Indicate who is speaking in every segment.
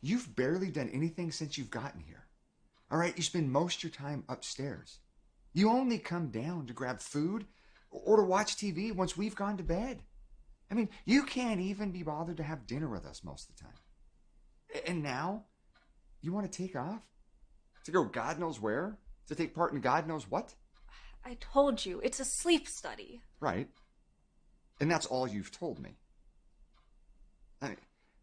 Speaker 1: You've barely done anything since you've gotten here. All right, you spend most of your time upstairs. You only come down to grab food or to watch TV once we've gone to bed. I mean, you can't even be bothered to have dinner with us most of the time. And now, you want to take off? To go God knows where? To take part in God knows what?
Speaker 2: I told you, it's a sleep study.
Speaker 1: Right. And that's all you've told me.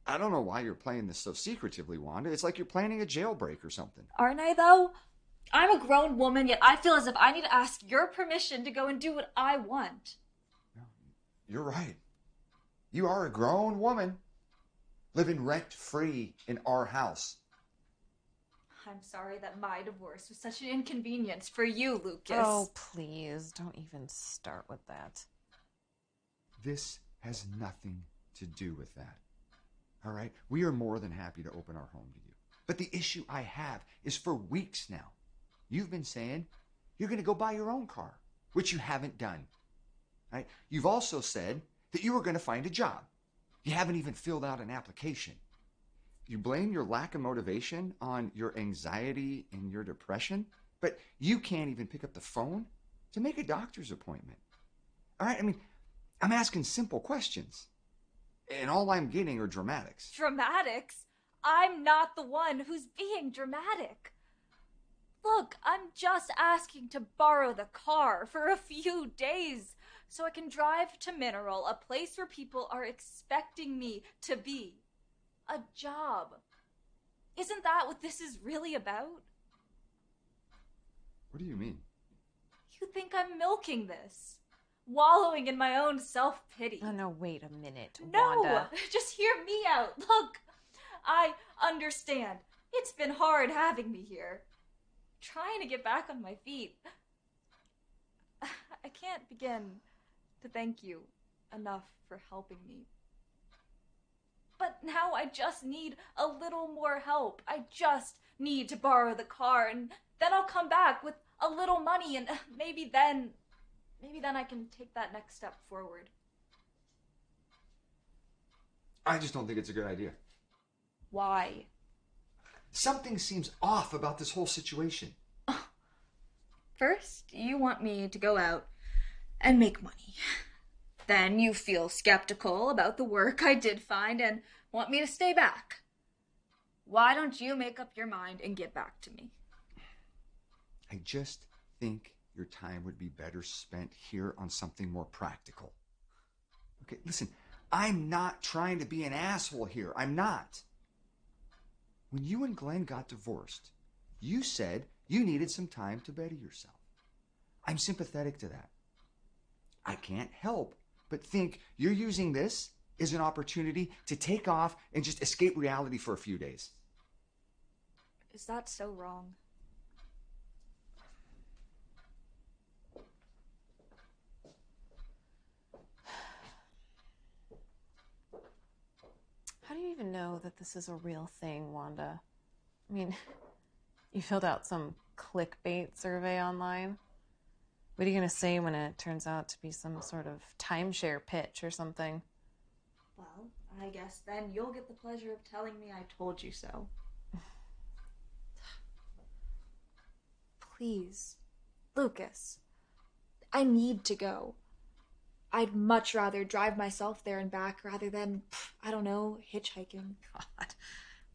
Speaker 1: I don't know why you're playing this so secretively, Wanda. It's like you're planning a jailbreak or something.
Speaker 2: Aren't I, though? I'm a grown woman, yet I feel as if I need to ask your permission to go and do what I want.
Speaker 1: No, you're right. You are a grown woman, living rent-free in our house.
Speaker 2: I'm sorry that my divorce was such an inconvenience for you, Lucas.
Speaker 3: Oh, please, don't even start with that.
Speaker 1: This has nothing to do with that. All right? We are more than happy to open our home to you. But the issue I have is for weeks now. You've been saying you're going to go buy your own car, which you haven't done. Right? You've also said that you were going to find a job. You haven't even filled out an application. You blame your lack of motivation on your anxiety and your depression, but you can't even pick up the phone to make a doctor's appointment. All right? I mean, I'm asking simple questions. And all I'm getting are dramatics.
Speaker 2: Dramatics? I'm not the one who's being dramatic. Look, I'm just asking to borrow the car for a few days so I can drive to Mineral, a place where people are expecting me to be. A job. Isn't that what this is really about?
Speaker 1: What do you mean?
Speaker 2: You think I'm milking this? Wallowing in my own self-pity.
Speaker 3: Oh, no, wait a minute,
Speaker 2: No!
Speaker 3: Wanda.
Speaker 2: Just hear me out. Look, I understand. It's been hard having me here. Trying to get back on my feet. I can't begin to thank you enough for helping me. But now I just need a little more help. I just need to borrow the car, and then I'll come back with a little money, and maybe then I can take that next step forward.
Speaker 1: I just don't think it's a good idea.
Speaker 2: Why?
Speaker 1: Something seems off about this whole situation.
Speaker 2: First, you want me to go out and make money. Then you feel skeptical about the work I did find and want me to stay back. Why don't you make up your mind and get back to me?
Speaker 1: I just think your time would be better spent here on something more practical. Okay, listen, I'm not trying to be an asshole here. I'm not. When you and Glenn got divorced, you said you needed some time to better yourself. I'm sympathetic to that. I can't help but think you're using this as an opportunity to take off and just escape reality for a few days.
Speaker 2: Is that so wrong?
Speaker 3: How do you even know that this is a real thing, Wanda? I mean, you filled out some clickbait survey online? What are you going to say when it turns out to be some sort of timeshare pitch or something?
Speaker 2: Well, I guess then you'll get the pleasure of telling me I told you so. Please, Lucas, I need to go. I'd much rather drive myself there and back rather than, I don't know, hitchhiking.
Speaker 3: God,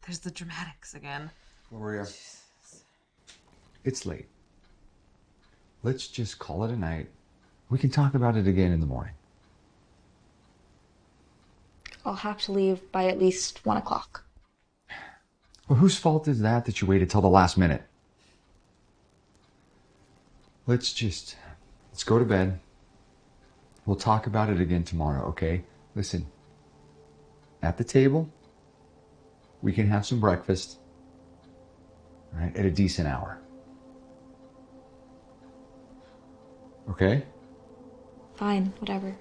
Speaker 3: there's the dramatics again.
Speaker 1: Gloria, it's late. Let's just call it a night. We can talk about it again in the morning.
Speaker 2: I'll have to leave by at least 1 o'clock.
Speaker 1: Well, whose fault is that you waited till the last minute? Let's go to bed. We'll talk about it again tomorrow, okay? Listen, at the table, we can have some breakfast, all right, at a decent hour. Okay?
Speaker 2: Fine, whatever.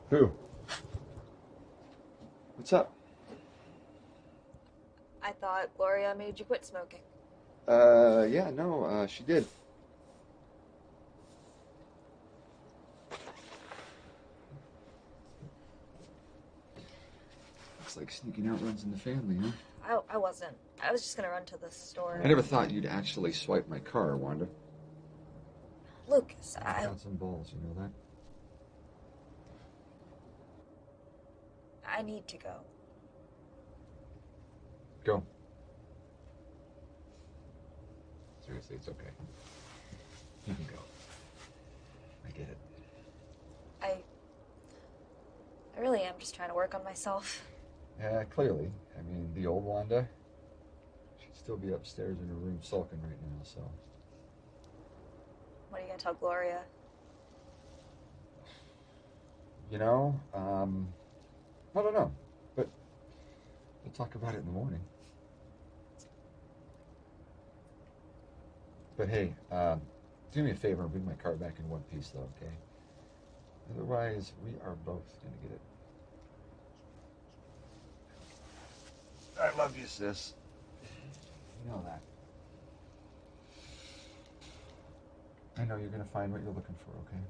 Speaker 1: Who? What's up?
Speaker 2: I thought Gloria made you quit smoking.
Speaker 1: Yeah, no, she did. Looks like sneaking out runs in the family, huh?
Speaker 2: I wasn't. I was just gonna run to the store.
Speaker 1: I never thought you'd actually swipe my car, Wanda.
Speaker 2: Lucas,
Speaker 1: I got some balls, you know that?
Speaker 2: I need to go.
Speaker 1: Go. Seriously, it's okay. You can go. I get it.
Speaker 2: I really am just trying to work on myself.
Speaker 1: Yeah, clearly. I mean, the old Wanda, she'd still be upstairs in her room sulking right now, so.
Speaker 2: What are you gonna tell Gloria?
Speaker 1: You know, I don't know, but we'll talk about it in the morning. But hey, do me a favor and bring my car back in one piece, though, okay? Otherwise, we are both gonna get it. I love you, sis. You know that. I know you're gonna find what you're looking for, okay?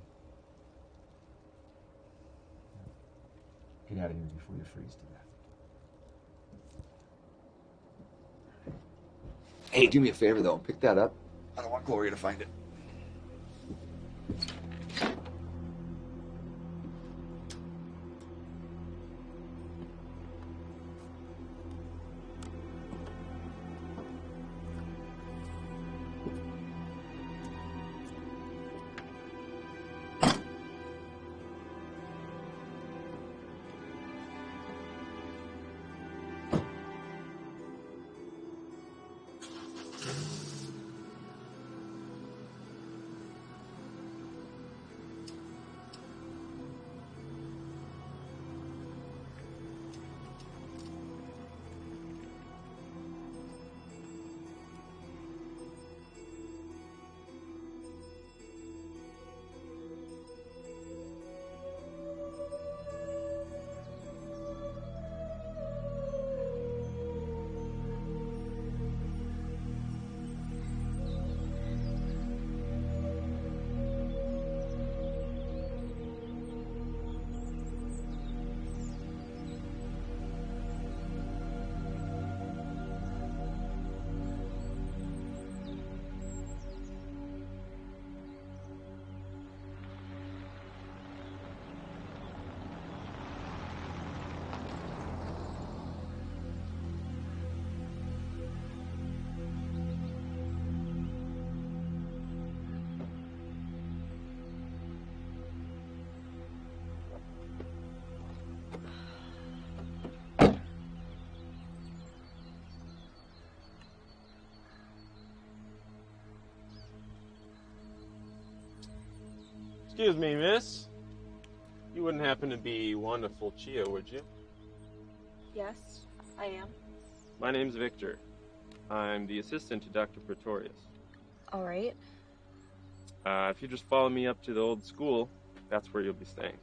Speaker 1: Get out of here before you freeze to death. Hey, do me a favor, though. Pick that up. I don't want Gloria to find it.
Speaker 4: Excuse me, miss. You wouldn't happen to be Wanda Fulci, would you?
Speaker 2: Yes, I am.
Speaker 4: My name's Victor. I'm the assistant to Dr. Pretorius.
Speaker 2: All right.
Speaker 4: If you just follow me up to the old school, that's where you'll be staying.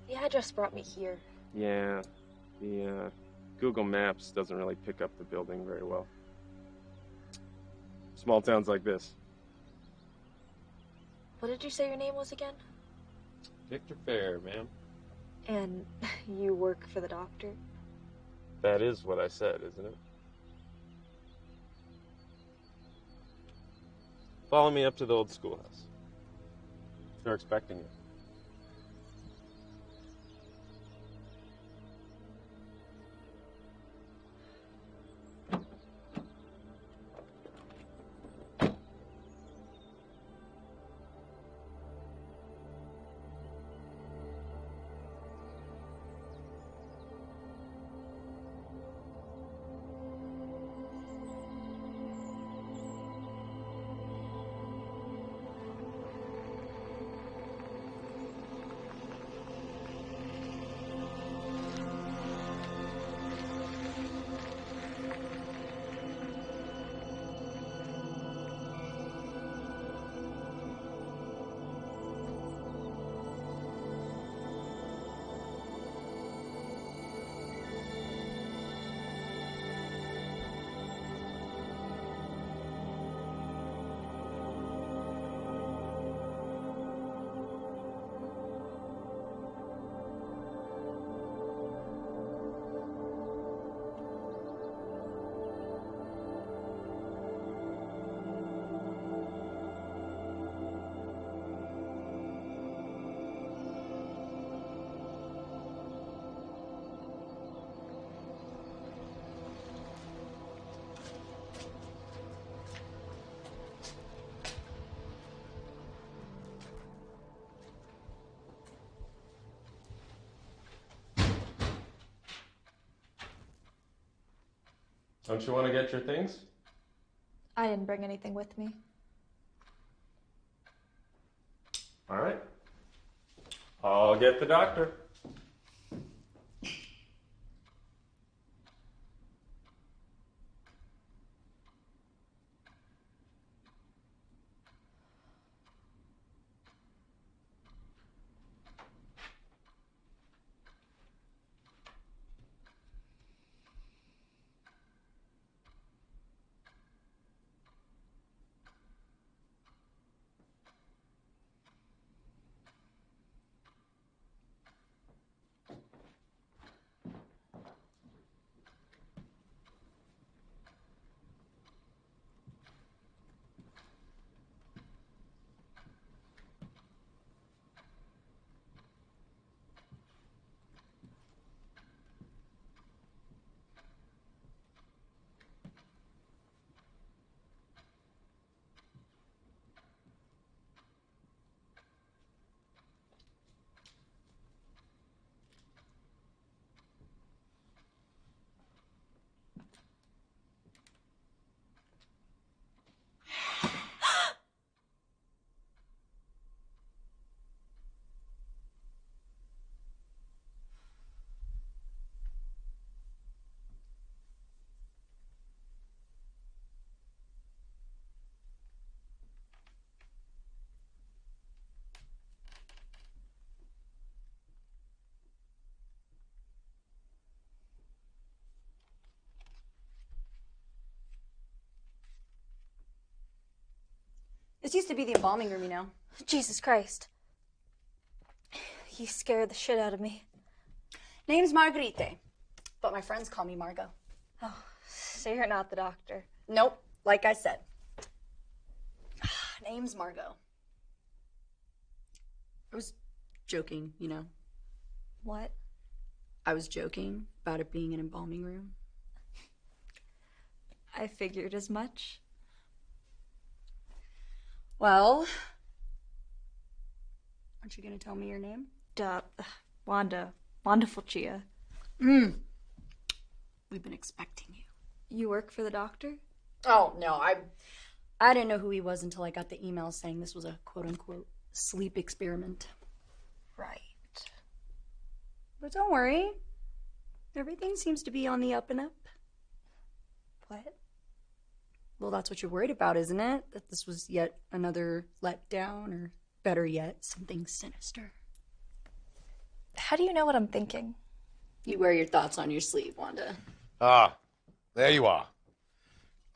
Speaker 2: The address brought me here.
Speaker 4: Yeah, the Google Maps doesn't really pick up the building very well. Small towns like this.
Speaker 2: What did you say your name was again?
Speaker 4: Victor Fair, ma'am.
Speaker 2: And you work for the doctor?
Speaker 4: That is what I said, isn't it? Follow me up to the old schoolhouse. They're expecting you. Don't you want to get your things?
Speaker 2: I didn't bring anything with me.
Speaker 4: All right. I'll get the doctor.
Speaker 5: This used to be the embalming room, you know.
Speaker 2: Jesus Christ. You scared the shit out of me.
Speaker 5: Name's Marguerite, but my friends call me Margot.
Speaker 2: Oh, so you're not the doctor.
Speaker 5: Nope, like I said. Name's Margot. I was joking, you know.
Speaker 2: What?
Speaker 5: I was joking about it being an embalming room.
Speaker 2: I figured as much.
Speaker 5: Well, aren't you going to tell me your name?
Speaker 2: Duh. Wanda. Wanda Fulci.
Speaker 5: We've been expecting you.
Speaker 2: You work for the doctor?
Speaker 5: Oh, no, I didn't know who he was until I got the email saying this was a quote-unquote sleep experiment.
Speaker 2: Right.
Speaker 5: But don't worry. Everything seems to be on the up and up.
Speaker 2: What?
Speaker 5: Well, that's what you're worried about, isn't it? That this was yet another letdown, or better yet, something sinister.
Speaker 2: How do you know what I'm thinking?
Speaker 5: You wear your thoughts on your sleeve, Wanda.
Speaker 6: Ah, there you are.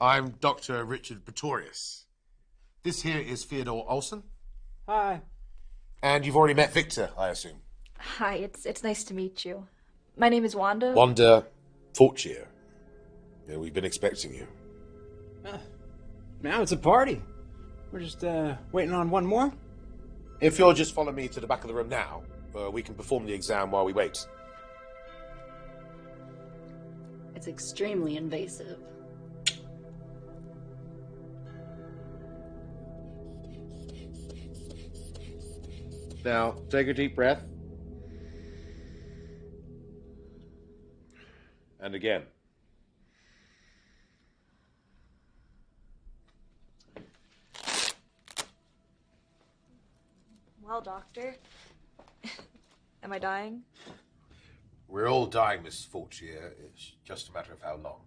Speaker 6: I'm Dr. Richard Pretorius. This here is Theodore Olson.
Speaker 7: Hi.
Speaker 6: And you've already met Victor, I assume.
Speaker 2: Hi, it's nice to meet you. My name is Wanda.
Speaker 6: Wanda Fulci. Yeah, we've been expecting you.
Speaker 7: Now it's a party. We're just waiting on one more.
Speaker 6: If you'll just follow me to the back of the room now, we can perform the exam while we wait.
Speaker 5: It's extremely invasive.
Speaker 6: Now, take a deep breath. And again.
Speaker 2: Well, doctor. Am I dying?
Speaker 6: We're all dying, Miss Fulci. It's just a matter of how long.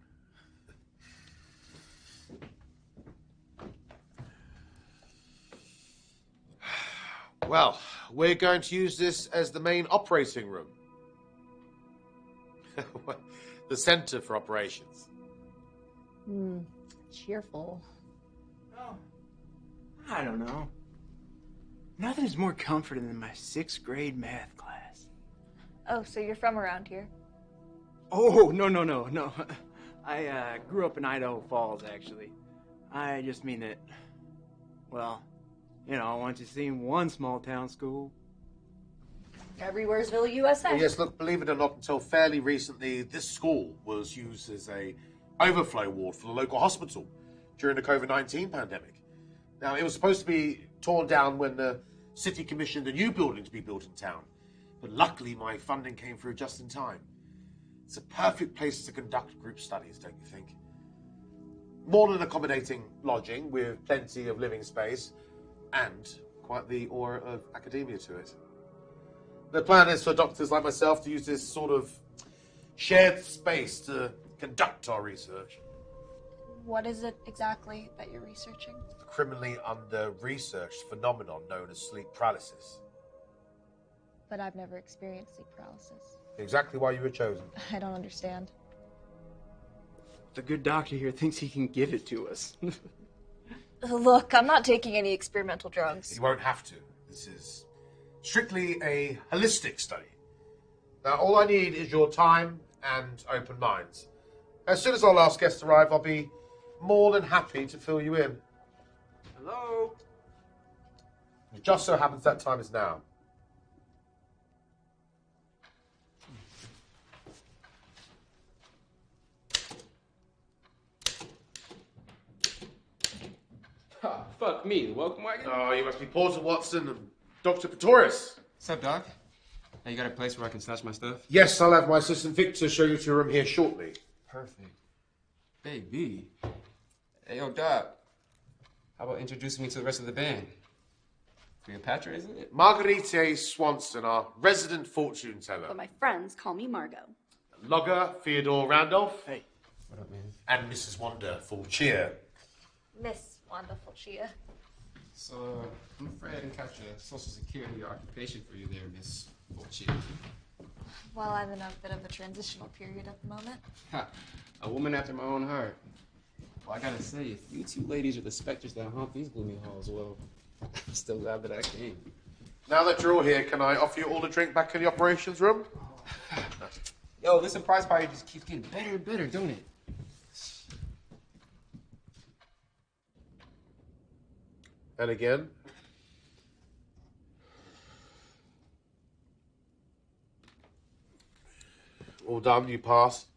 Speaker 6: Well, we're going to use this as the main operating room. The center for operations.
Speaker 5: Cheerful.
Speaker 7: Oh, I don't know. Nothing's more comforting than my 6th grade math class.
Speaker 2: Oh, so you're from around here?
Speaker 7: Oh, no. I grew up in Idaho Falls, actually. I just mean that, well, I went to see one small town school.
Speaker 5: Everywheresville, USA.
Speaker 6: Well, yes, look, believe it or not, until fairly recently, this school was used as a overflow ward for the local hospital during the COVID-19 pandemic. Now, it was supposed to be torn down when the city commissioned a new building to be built in town. But luckily, my funding came through just in time. It's a perfect place to conduct group studies, don't you think? More than accommodating lodging with plenty of living space and quite the aura of academia to it. The plan is for doctors like myself to use this sort of shared space to conduct our research.
Speaker 2: What is it exactly that you're researching?
Speaker 6: The criminally under-researched phenomenon known as sleep paralysis.
Speaker 2: But I've never experienced sleep paralysis.
Speaker 6: Exactly why you were chosen.
Speaker 2: I don't understand.
Speaker 7: The good doctor here thinks he can give it to us.
Speaker 2: Look, I'm not taking any experimental drugs.
Speaker 6: You won't have to. This is strictly a holistic study. Now, all I need is your time and open minds. As soon as our last guests arrive, I'll be more than happy to fill you in.
Speaker 7: Hello?
Speaker 6: It just so happens that time is now.
Speaker 8: Oh, fuck me, the welcome wagon?
Speaker 6: Oh, you must be Porter Watson and Dr. Pretorius.
Speaker 8: What's up, Doc? Now you got a place where I can snatch my stuff?
Speaker 6: Yes, I'll have my assistant Victor show you to your room here shortly.
Speaker 8: Perfect. Baby. Hey, yo, Doc. How about introducing me to the rest of the band? Cleopatra, isn't it?
Speaker 6: Marguerite Swanson, our resident fortune teller.
Speaker 5: But my friends call me Margot.
Speaker 6: Logger Theodore Randolph.
Speaker 7: Hey.
Speaker 8: What up, man?
Speaker 6: And Mrs. Wanda Fulci.
Speaker 2: Miss Wanda Fulci.
Speaker 8: So, I'm afraid I didn't catch a social security occupation for you there, Miss Fulci.
Speaker 2: Well, I'm in a bit of a transitional period at the moment.
Speaker 8: Ha! A woman after my own heart. Well, I gotta say, if you two ladies are the specters that haunt these gloomy halls, well, I'm still glad that I came.
Speaker 6: Now that you're all here, can I offer you all a drink back in the operations room?
Speaker 8: Yo, this surprise party just keeps getting better and better, don't it?
Speaker 6: And again. All done, you pass.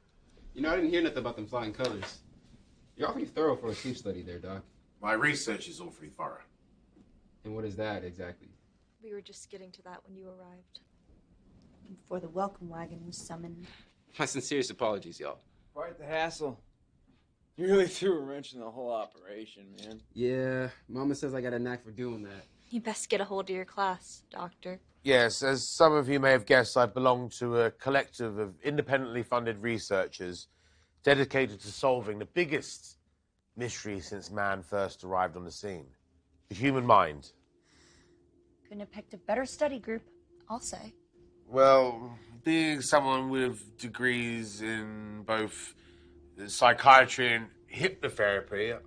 Speaker 8: You know, I didn't hear nothing about them flying colors. You're awfully thorough for a sleep study there, Doc.
Speaker 6: My research is awfully thorough.
Speaker 8: And what is that, exactly?
Speaker 2: We were just getting to that when you arrived.
Speaker 5: Before the welcome wagon was summoned.
Speaker 8: My sincerest apologies, y'all.
Speaker 7: Quite the hassle. You really threw a wrench in the whole operation, man.
Speaker 8: Yeah, Mama says I got a knack for doing that.
Speaker 2: You best get a hold of your class, Doctor.
Speaker 6: Yes, as some of you may have guessed, I belong to a collective of independently funded researchers dedicated to solving the biggest mystery since man first arrived on the scene. The human mind.
Speaker 5: Couldn't have picked a better study group, I'll say.
Speaker 6: Well, being someone with degrees in both psychiatry and hypnotherapy,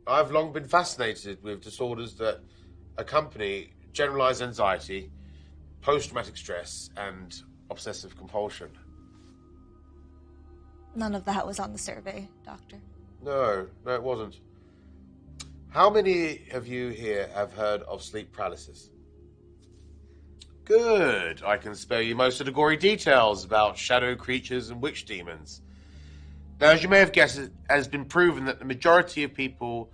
Speaker 6: I've long been fascinated with disorders that accompany generalized anxiety, post-traumatic stress, and obsessive compulsion.
Speaker 2: None of that was on the survey, Doctor.
Speaker 6: No, it wasn't. How many of you here have heard of sleep paralysis? Good. I can spare you most of the gory details about shadow creatures and witch demons. Now, as you may have guessed, it has been proven that the majority of people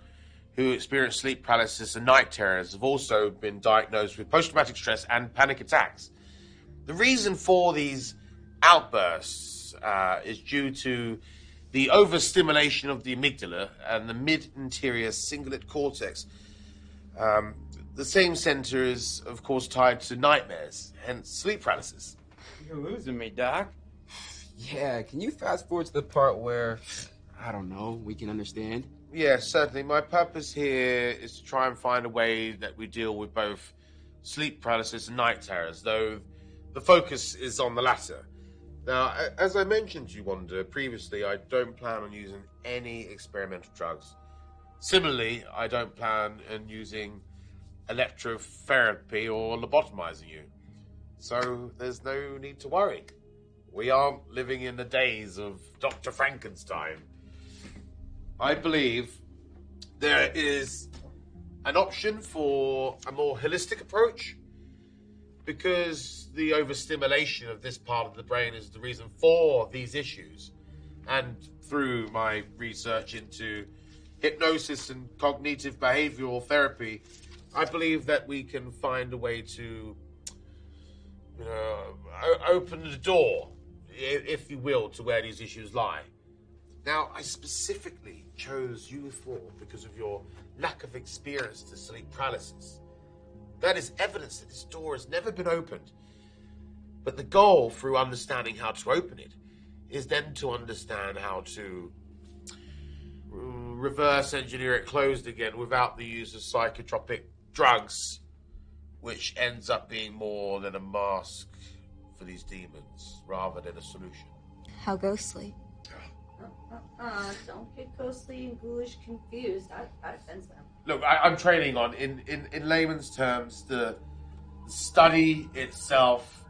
Speaker 6: who experience sleep paralysis and night terrors have also been diagnosed with post-traumatic stress and panic attacks. The reason for these outbursts is due to the overstimulation of the amygdala and the mid-anterior cingulate cortex. The same center is, of course, tied to nightmares, hence sleep paralysis.
Speaker 7: You're losing me, Doc.
Speaker 8: Yeah, can you fast forward to the part where, I don't know, we can understand?
Speaker 6: Yes, certainly. My purpose here is to try and find a way that we deal with both sleep paralysis and night terrors, though the focus is on the latter. Now, as I mentioned to you, Wanda, previously, I don't plan on using any experimental drugs. Similarly, I don't plan on using electrotherapy or lobotomizing you. So there's no need to worry. We aren't living in the days of Dr. Frankenstein. I believe there is an option for a more holistic approach, because the overstimulation of this part of the brain is the reason for these issues. And through my research into hypnosis and cognitive behavioral therapy, I believe that we can find a way to open the door, if you will, to where these issues lie. Now, I specifically chose you four because of your lack of experience to sleep paralysis. That is evidence that this door has never been opened. But the goal, through understanding how to open it, is then to understand how to reverse engineer it closed again without the use of psychotropic drugs, which ends up being more than a mask for these demons rather than a solution.
Speaker 2: How ghostly.
Speaker 9: Don't get ghostly and ghoulish confused. That offends them.
Speaker 6: Look, I'm training on, in layman's terms, the study itself.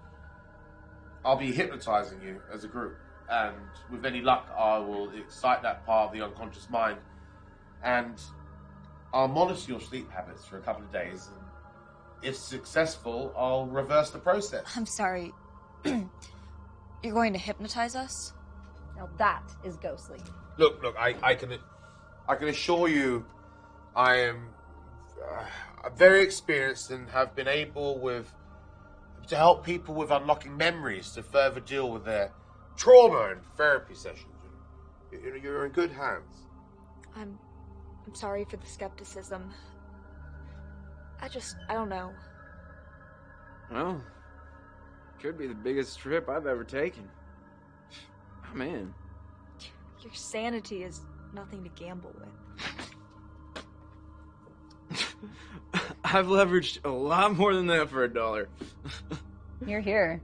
Speaker 6: I'll be hypnotizing you as a group, and with any luck, I will excite that part of the unconscious mind, and I'll monitor your sleep habits for a couple of days, and if successful, I'll reverse the process.
Speaker 2: I'm sorry. You're going to hypnotize us?
Speaker 5: Now that is ghostly.
Speaker 6: Look, I can assure you, I am very experienced and have been able to help people with unlocking memories to further deal with their trauma in therapy sessions. You're in good hands.
Speaker 2: I'm sorry for the skepticism. I don't know.
Speaker 7: Well, could be the biggest trip I've ever taken. I'm in.
Speaker 2: Your sanity is nothing to gamble with.
Speaker 7: I've leveraged a lot more than that for $1.
Speaker 5: You're here.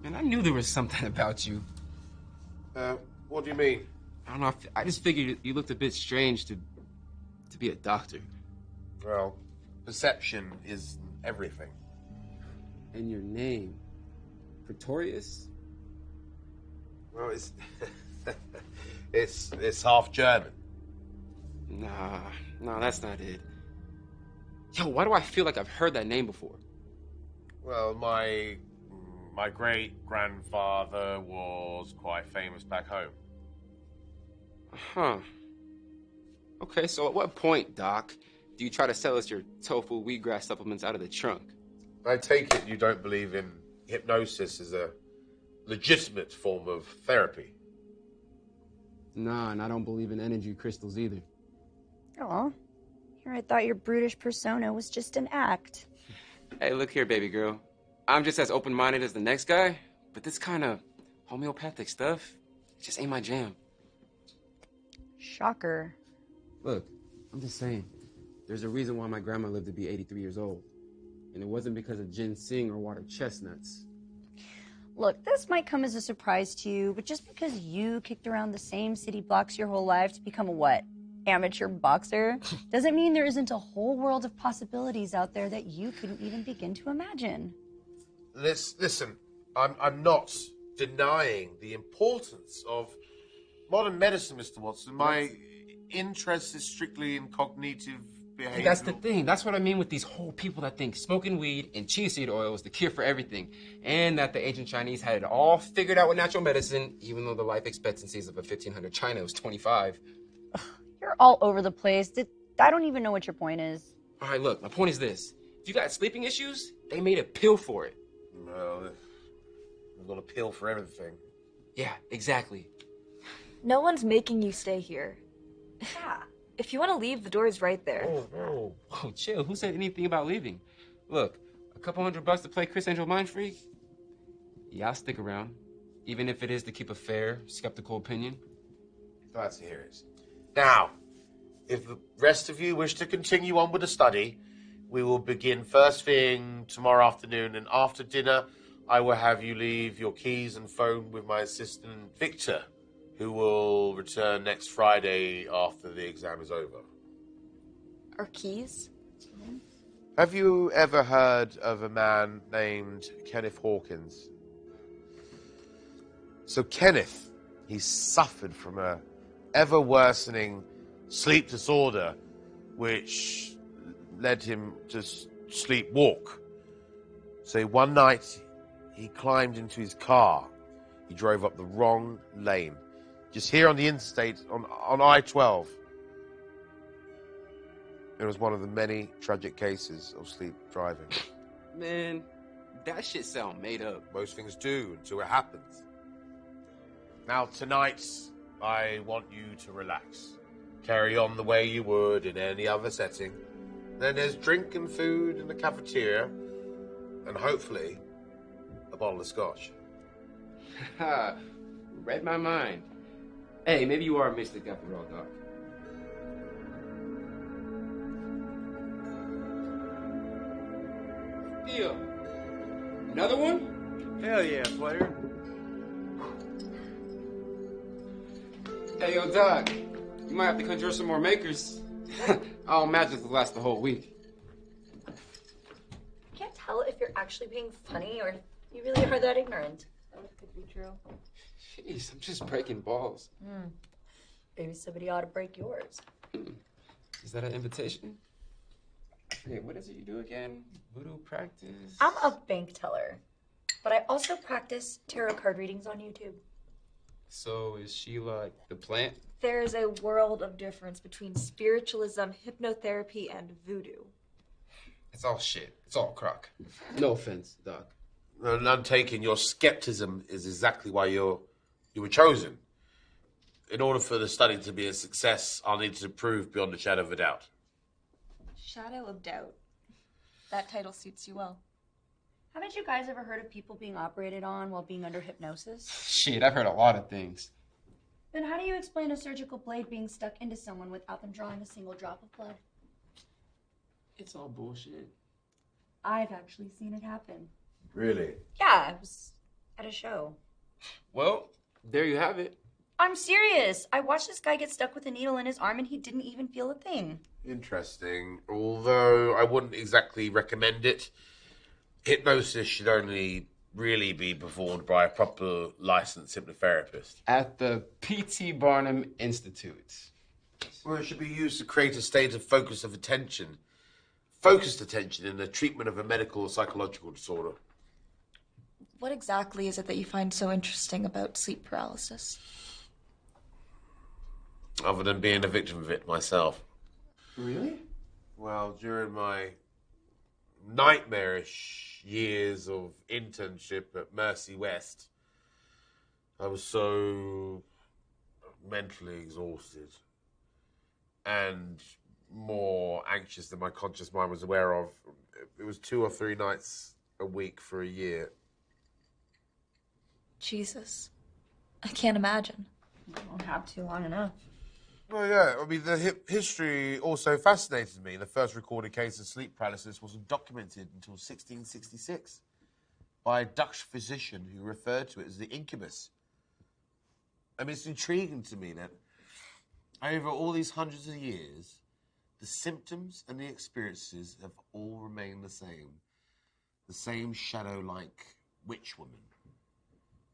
Speaker 8: Man, I knew there was something about you.
Speaker 6: What do you mean?
Speaker 8: I don't know. I just figured you looked a bit strange to be a doctor.
Speaker 6: Well, perception is everything.
Speaker 8: And your name, Pretorius?
Speaker 6: Well, it's half German.
Speaker 8: Nah, that's not it. Yo, why do I feel like I've heard that name before?
Speaker 6: Well, my great-grandfather was quite famous back home.
Speaker 8: Huh. Okay, so at what point, Doc, do you try to sell us your tofu wheatgrass supplements out of the trunk?
Speaker 6: I take it you don't believe in hypnosis as a legitimate form of therapy.
Speaker 8: Nah, and I don't believe in energy crystals either.
Speaker 5: Aw. Here, I thought your brutish persona was just an act.
Speaker 8: Hey, look here, baby girl. I'm just as open-minded as the next guy, but this kind of homeopathic stuff, it just ain't my jam.
Speaker 5: Shocker.
Speaker 8: Look, I'm just saying, there's a reason why my grandma lived to be 83 years old. And it wasn't because of ginseng or water chestnuts.
Speaker 5: Look, this might come as a surprise to you, but just because you kicked around the same city blocks your whole life to become a what? Amateur boxer doesn't mean there isn't a whole world of possibilities out there that you couldn't even begin to imagine.
Speaker 6: Listen, I'm not denying the importance of modern medicine, Mr. Watson. My interest is strictly in cognitive behavior.
Speaker 8: That's the thing. That's what I mean with these whole people that think smoking weed and chia seed oil is the cure for everything, and that the ancient Chinese had it all figured out with natural medicine, even though the life expectancies of a 1500 China was 25.
Speaker 5: You're all over the place. I don't even know what your point is.
Speaker 8: All right, look, my point is this. If you got sleeping issues, they made a pill for it.
Speaker 6: Well, they've got a pill for everything.
Speaker 8: Yeah, exactly.
Speaker 2: No one's making you stay here. Yeah. If you want to leave, the door is right there.
Speaker 8: Whoa, chill. Who said anything about leaving? Look, a couple $100 to play Chris Angel Mind Freak? Yeah, I'll stick around. Even if it is to keep a fair, skeptical opinion.
Speaker 6: Glad to hear it. Now, if the rest of you wish to continue on with the study, we will begin first thing tomorrow afternoon, and after dinner, I will have you leave your keys and phone with my assistant, Victor, who will return next Friday after the exam is over.
Speaker 2: Our keys?
Speaker 6: Have you ever heard of a man named Kenneth Hawkins? So Kenneth, he suffered from a ever-worsening sleep disorder, which led him to sleepwalk. So one night, he climbed into his car. He drove up the wrong lane, just here on the interstate, on I-12. It was one of the many tragic cases of sleep driving.
Speaker 8: Man, that shit sound made up.
Speaker 6: Most things do until it happens. Now, tonight, I want you to relax. Carry on the way you would in any other setting. Then there's drink and food in the cafeteria, and hopefully, a bottle of scotch.
Speaker 8: Ha! Read my mind. Hey, maybe you are a mystic after all, Doc. Theo, another one?
Speaker 7: Hell yeah, player.
Speaker 8: Hey, yo, Doc, you might have to conjure some more makers. I don't imagine it'll last the whole week.
Speaker 9: I can't tell if you're actually being funny or if you really are that ignorant.
Speaker 3: That could be true.
Speaker 8: Jeez, I'm just breaking balls.
Speaker 9: Maybe somebody ought to break yours.
Speaker 8: Is that an invitation? Hey, what is it you do again? Voodoo practice?
Speaker 9: I'm a bank teller, but I also practice tarot card readings on YouTube.
Speaker 8: So is she like the plant?
Speaker 2: There's a world of difference between spiritualism, hypnotherapy, and voodoo.
Speaker 8: It's all shit. It's all crock. No offense, Doc.
Speaker 6: And I'm taking your skepticism is exactly why you were chosen. In order for the study to be a success, I'll need to prove beyond a shadow of a doubt.
Speaker 2: Shadow of Doubt. That title suits you well.
Speaker 5: Haven't you guys ever heard of people being operated on while being under hypnosis?
Speaker 8: Shit, I've heard a lot of things.
Speaker 5: Then how do you explain a surgical blade being stuck into someone without them drawing a single drop of blood?
Speaker 8: It's all bullshit.
Speaker 5: I've actually seen it happen.
Speaker 6: Really?
Speaker 5: Yeah, I was at a show.
Speaker 8: Well, there you have it.
Speaker 5: I'm serious. I watched this guy get stuck with a needle in his arm and he didn't even feel a thing.
Speaker 6: Interesting. Although I wouldn't exactly recommend it. Hypnosis should only really be performed by a proper licensed hypnotherapist.
Speaker 8: At the P.T. Barnum Institute.
Speaker 6: Or it should be used to create a state of focused attention in the treatment of a medical or psychological disorder.
Speaker 2: What exactly is it that you find so interesting about sleep paralysis?
Speaker 6: Other than being a victim of it myself.
Speaker 8: Really?
Speaker 6: Well, during my nightmarish years of internship at Mercy West, I was so mentally exhausted and more anxious than my conscious mind was aware of. It was 2 or 3 nights a week for a year.
Speaker 2: Jesus. I can't imagine.
Speaker 5: You won't have to long enough.
Speaker 6: Well, yeah, I mean, the history also fascinated me. The first recorded case of sleep paralysis wasn't documented until 1666 by a Dutch physician who referred to it as the incubus. I mean, it's intriguing to me that over all these hundreds of years, the symptoms and the experiences have all remained the same. The same shadow-like witch woman.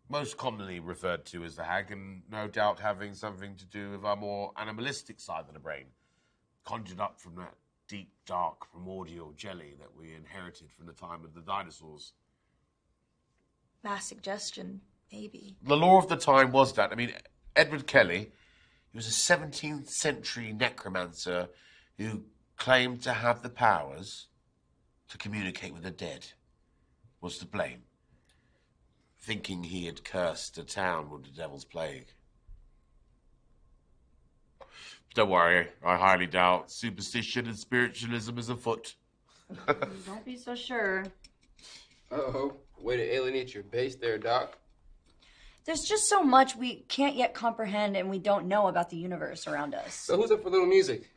Speaker 6: Most commonly referred to as the hag, and no doubt having something to do with our more animalistic side of the brain, conjured up from that deep, dark, primordial jelly that we inherited from the time of the dinosaurs.
Speaker 2: Mass suggestion, maybe.
Speaker 6: The law of the time was that. I mean, Edward Kelly, he was a 17th century necromancer who claimed to have the powers to communicate with the dead, was to blame, thinking he had cursed a town with the devil's plague. Don't worry, I highly doubt superstition and spiritualism is afoot.
Speaker 5: Don't be so sure.
Speaker 8: Uh-oh. Way to alienate your base there, Doc.
Speaker 5: There's just so much we can't yet comprehend and we don't know about the universe around us.
Speaker 8: So who's up for a little music?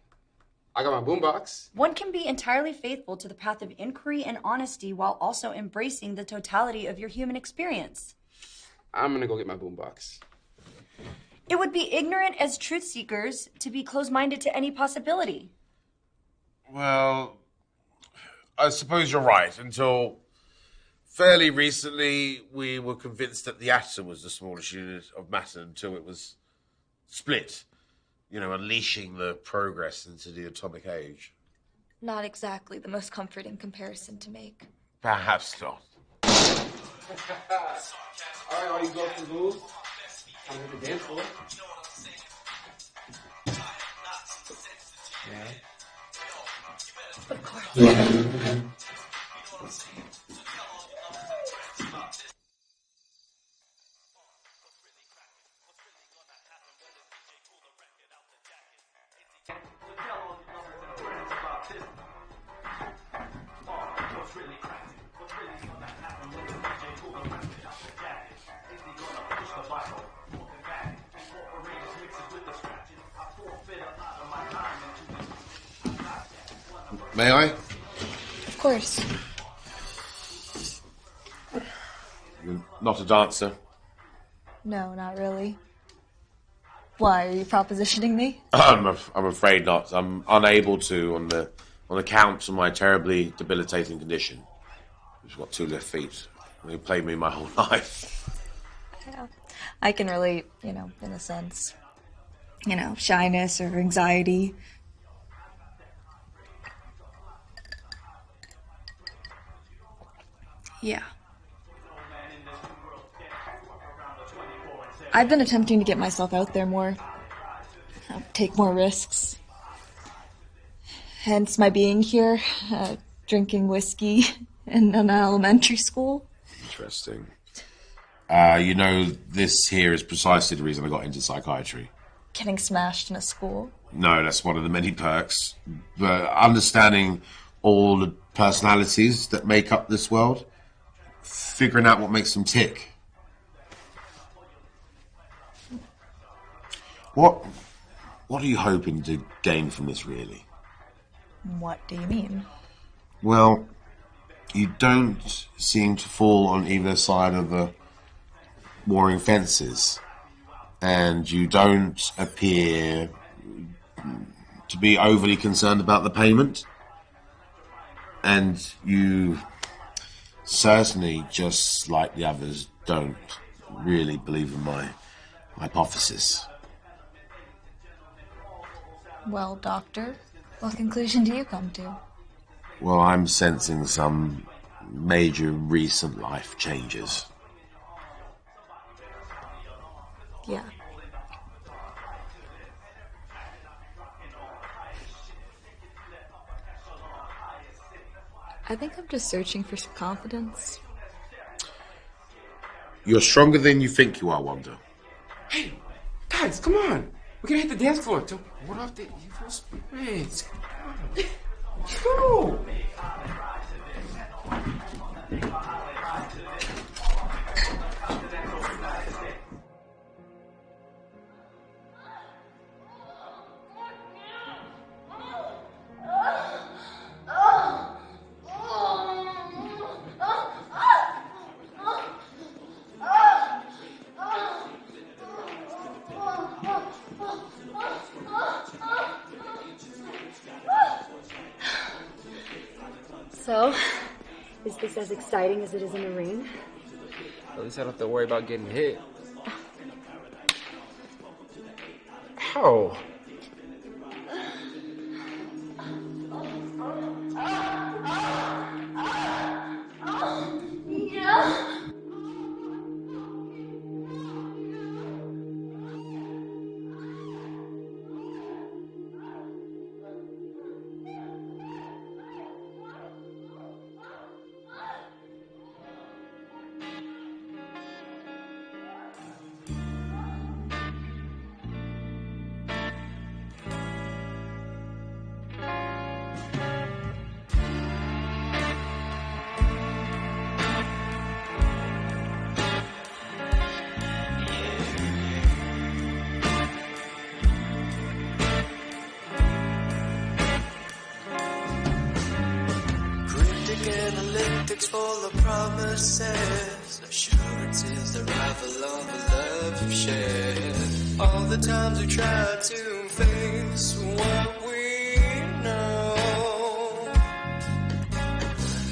Speaker 8: I got my boombox.
Speaker 5: One can be entirely faithful to the path of inquiry and honesty while also embracing the totality of your human experience.
Speaker 8: I'm gonna go get my boombox.
Speaker 5: It would be ignorant as truth seekers to be closed-minded to any possibility.
Speaker 6: Well, I suppose you're right. Until fairly recently, we were convinced that the atom was the smallest unit of matter until it was split. You know, unleashing the progress into the atomic age.
Speaker 2: Not exactly the most comforting comparison to make.
Speaker 6: Perhaps not.
Speaker 8: All right, all you ghosts and ghouls, I'm at the dance floor. Yeah.
Speaker 2: Of course.
Speaker 6: May I?
Speaker 2: Of course.
Speaker 6: You're not a dancer.
Speaker 2: No, not really. Why, are you propositioning me?
Speaker 6: I'm afraid not. I'm unable to on account of my terribly debilitating condition. I've just got 2 left feet. They played me my whole life.
Speaker 2: Yeah. I can relate, in a sense. Shyness or anxiety. Yeah. I've been attempting to get myself out there more. Take more risks. Hence my being here, drinking whiskey in an elementary school.
Speaker 6: Interesting. This here is precisely the reason I got into psychiatry.
Speaker 2: Getting smashed in a school.
Speaker 6: No, that's one of the many perks. But understanding all the personalities that make up this world, figuring out what makes them tick. What are you hoping to gain from this, really?
Speaker 2: What do you mean?
Speaker 6: Well, you don't seem to fall on either side of the warring fences, and you don't appear to be overly concerned about the payment, and you certainly, just like the others, don't really believe in my hypothesis.
Speaker 2: Well, doctor, what conclusion do you come to?
Speaker 6: Well, I'm sensing some major recent life changes.
Speaker 2: Yeah. I think I'm just searching for some confidence.
Speaker 6: You're stronger than you think you are, Wanda.
Speaker 8: Hey, guys, come on. We're gonna hit the dance floor. Don't ward off the evil spirits.
Speaker 10: Go!
Speaker 9: So, is this as exciting as it is in the ring?
Speaker 8: At least I don't have to worry about getting hit. Ow!
Speaker 11: Analytics full of promises, assurances, the rival of a love you've shared. All the times we tried to face what we know.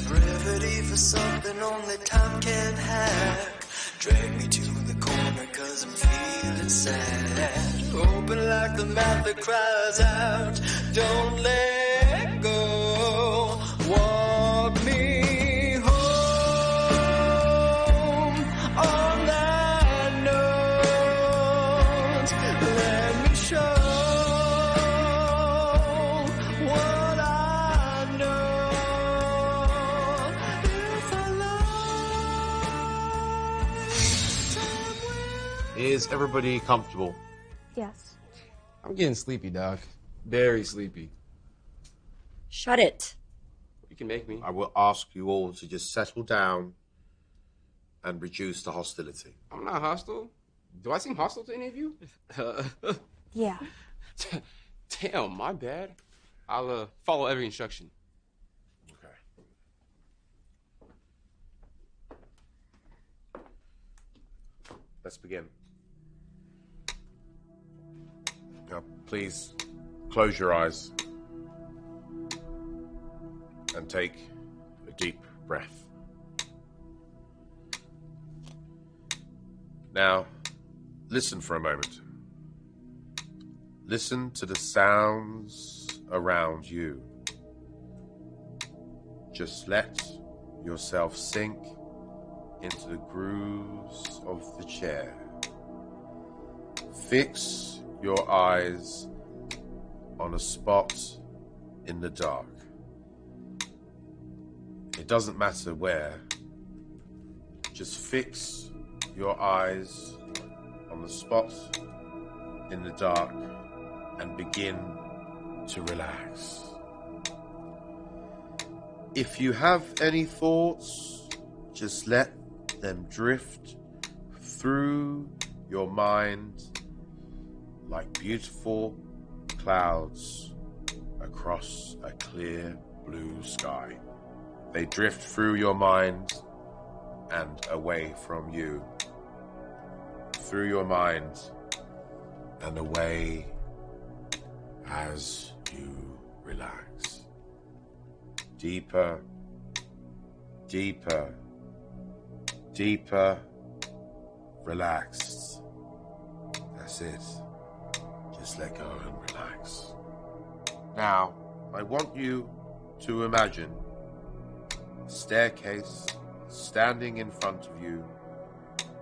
Speaker 11: Brevity for something only time can hack. Drag me to the corner cause I'm feeling sad. Open like the mouth that cries out, don't let go. Walk me home on that note. Let me show what I know. If I love,
Speaker 6: Is everybody comfortable?
Speaker 9: Yes.
Speaker 8: I'm getting sleepy, Doc. Very sleepy.
Speaker 9: Shut it.
Speaker 8: You can make me.
Speaker 6: I will ask you all to just settle down and reduce the hostility.
Speaker 8: I'm not hostile. Do I seem hostile to any of you?
Speaker 9: Yeah.
Speaker 8: Damn, my bad. I'll follow every instruction.
Speaker 6: Okay. Let's begin. Now, please close your eyes and take a deep breath. Now, listen for a moment. Listen to the sounds around you. Just let yourself sink into the grooves of the chair. Fix your eyes on a spot in the dark. It doesn't matter where. Just fix your eyes on the spot in the dark and begin to relax. If you have any thoughts, just let them drift through your mind like beautiful clouds across a clear blue sky. They drift through your mind and away from you. Through your mind and away as you relax. Deeper, deeper, deeper, relaxed. That's it. Just let go and relax. Now, I want you to imagine a staircase standing in front of you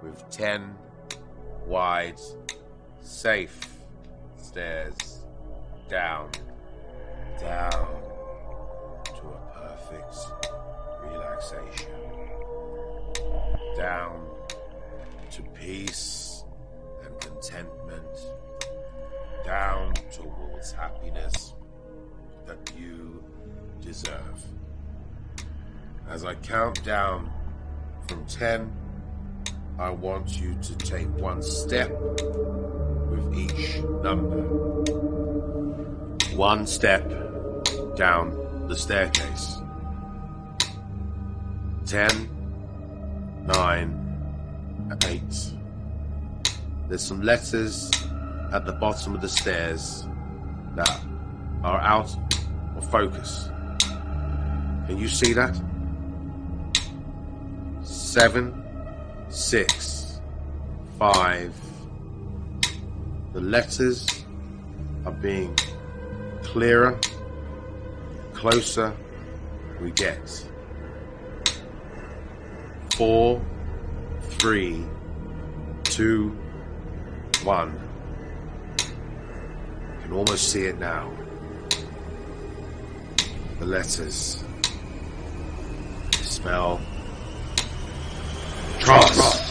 Speaker 6: with 10 wide, safe stairs down, down to a perfect relaxation. Down to peace and contentment. Down towards happiness. that you deserve. As I count down from 10, I want you to take one step with each number. 1 step down the staircase. 10, 9, 8. There's some letters at the bottom of the stairs that are out of focus. Can you see that? 7, 6, 5. The letters are being clearer, closer we get. 4, 3, 2, 1. You can almost see it now. The letters spell trust.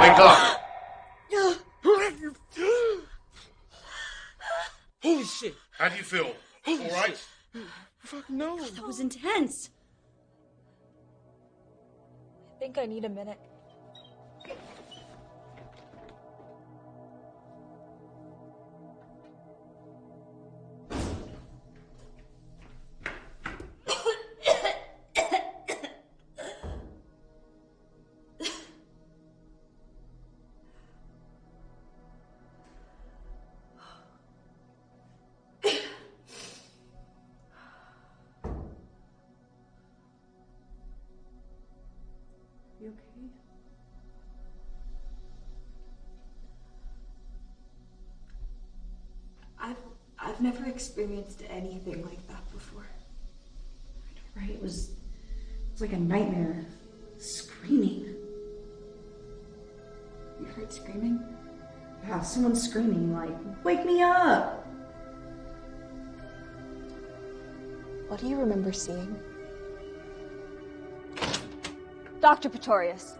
Speaker 6: Wake up!
Speaker 8: Holy shit!
Speaker 6: How do you feel? All right?
Speaker 8: Fuck no.
Speaker 5: That was intense.
Speaker 2: I think I need a minute.
Speaker 5: You okay?
Speaker 10: I've never experienced anything like that before.
Speaker 5: I know, right? It was like a nightmare. Screaming.
Speaker 10: You heard screaming?
Speaker 5: Yeah, someone screaming like, "Wake me up!"
Speaker 10: What do you remember seeing?
Speaker 2: Dr. Pretorius,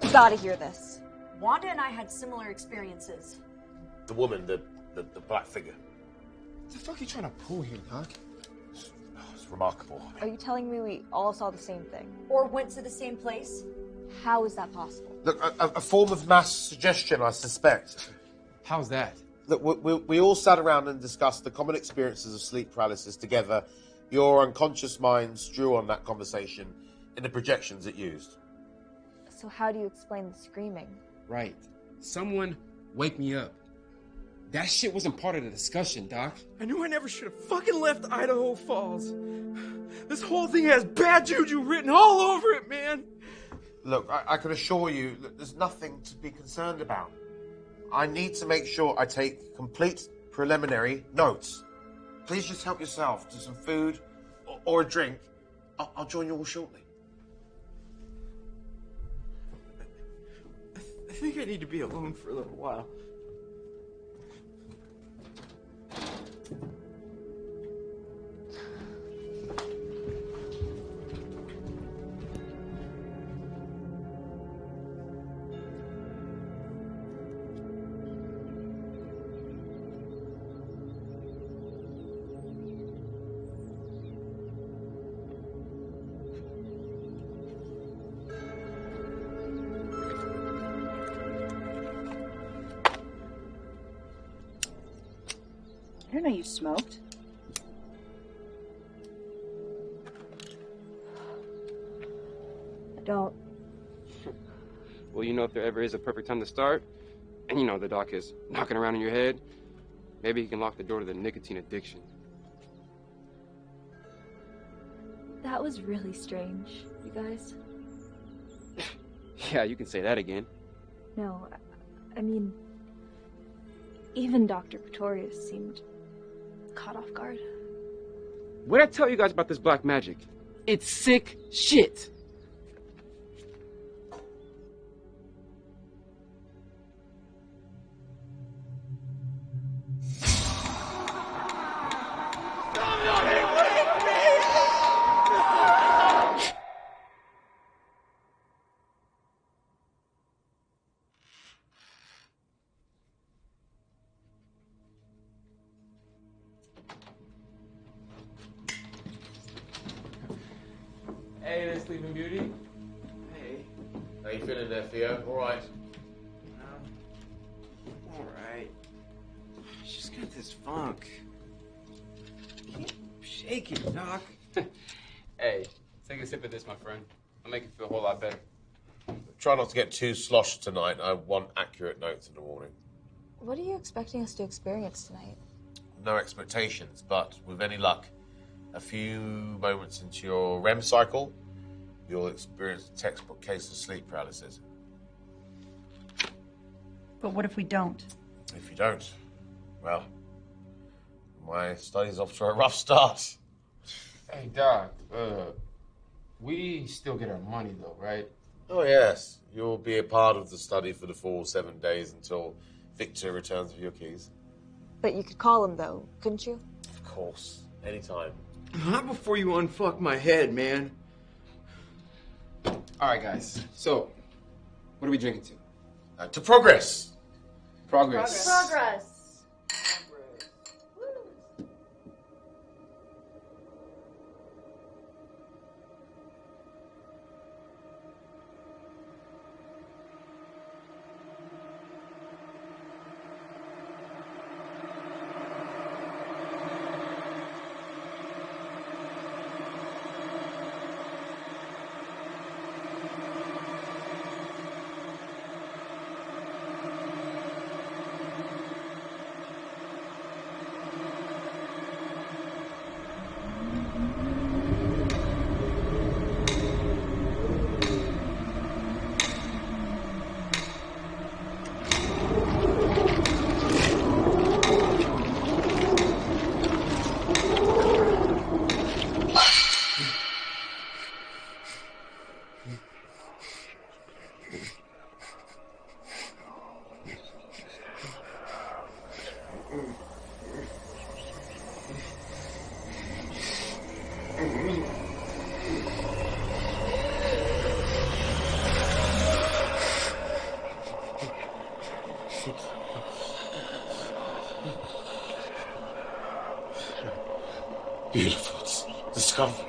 Speaker 2: you gotta hear this.
Speaker 5: Wanda and I had similar experiences.
Speaker 6: The woman, the black figure.
Speaker 8: What the fuck are you trying to pull here, Doc?
Speaker 6: It's remarkable.
Speaker 2: Are you telling me we all saw the same thing?
Speaker 5: Or went to the same place.
Speaker 2: How is that possible?
Speaker 6: Look, a form of mass suggestion, I suspect.
Speaker 8: How's that?
Speaker 6: Look, we all sat around and discussed the common experiences of sleep paralysis together. Your unconscious minds drew on that conversation in the projections it used.
Speaker 2: So how do you explain the screaming?
Speaker 8: Right. Someone wake me up. That shit wasn't part of the discussion, Doc.
Speaker 7: I knew I never should have fucking left Idaho Falls. This whole thing has bad juju written all over it, man.
Speaker 6: Look, I can assure you that there's nothing to be concerned about. I need to make sure I take complete preliminary notes. Please just help yourself to some food or a drink. I'll join you all shortly.
Speaker 7: I think I need to be alone for a little while.
Speaker 5: I didn't know you smoked.
Speaker 2: I don't.
Speaker 8: Well, you know if there ever is a perfect time to start, and you know the doc is knocking around in your head, Maybe he can lock the door to the nicotine addiction.
Speaker 2: That was really strange, you guys.
Speaker 8: Yeah, you can say that again.
Speaker 2: No, I mean, even Dr. Pretorius seemed caught off guard.
Speaker 8: What'd I tell you guys about this black magic? It's sick shit. Hey there, Sleeping Beauty.
Speaker 7: Hey.
Speaker 6: How you feeling there, Theo? All right.
Speaker 7: All right. She's got this funk. Can't shake it, Doc.
Speaker 8: Hey, take a sip of this, my friend. I'll make you feel a whole lot better.
Speaker 6: Try not to get too sloshed tonight. I want accurate notes in the morning.
Speaker 9: What are you expecting us to experience tonight?
Speaker 6: No expectations, but with any luck, a few moments into your REM cycle, you'll experience a textbook case of sleep paralysis.
Speaker 5: But what if we don't?
Speaker 6: If you don't, well, my study's off to a rough start.
Speaker 8: Hey, Doc, we still get our money, though, right?
Speaker 6: Oh, yes. You'll be a part of the study for the full 7 days until Victor returns with your keys.
Speaker 9: But you could call him, though, couldn't you?
Speaker 6: Of course. Anytime.
Speaker 7: Not before you unfuck my head, man.
Speaker 8: All right, guys. So, what are we drinking to?
Speaker 6: To progress.
Speaker 8: Progress.
Speaker 9: Progress.
Speaker 6: Beautiful discovery.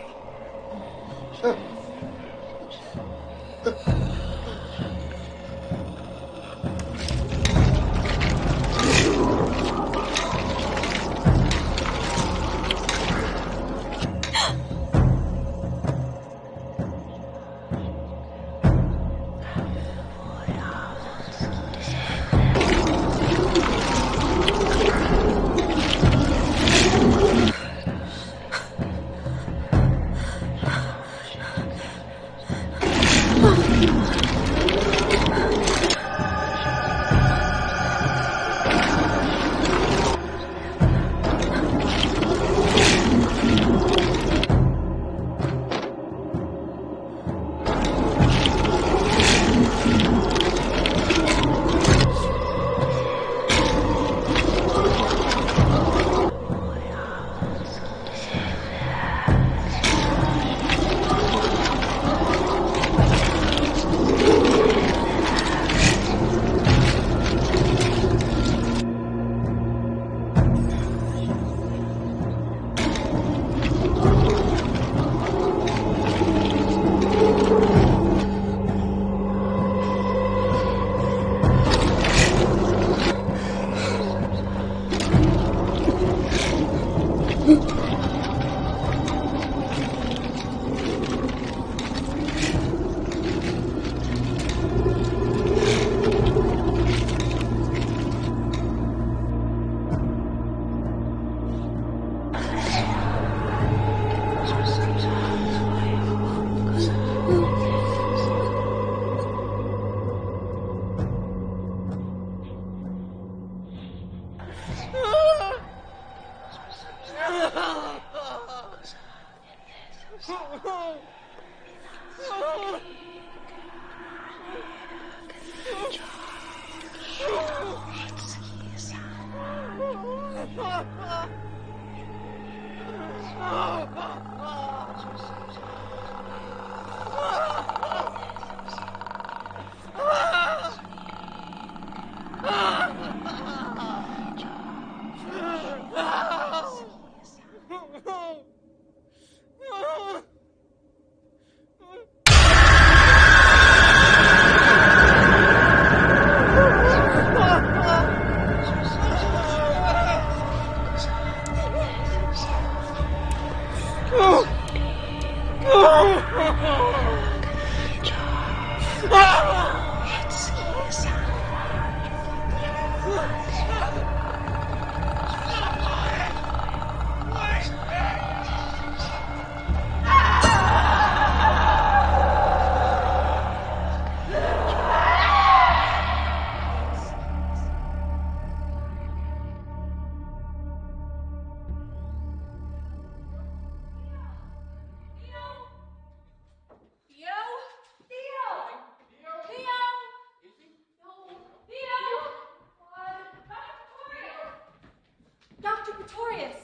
Speaker 2: Glorious!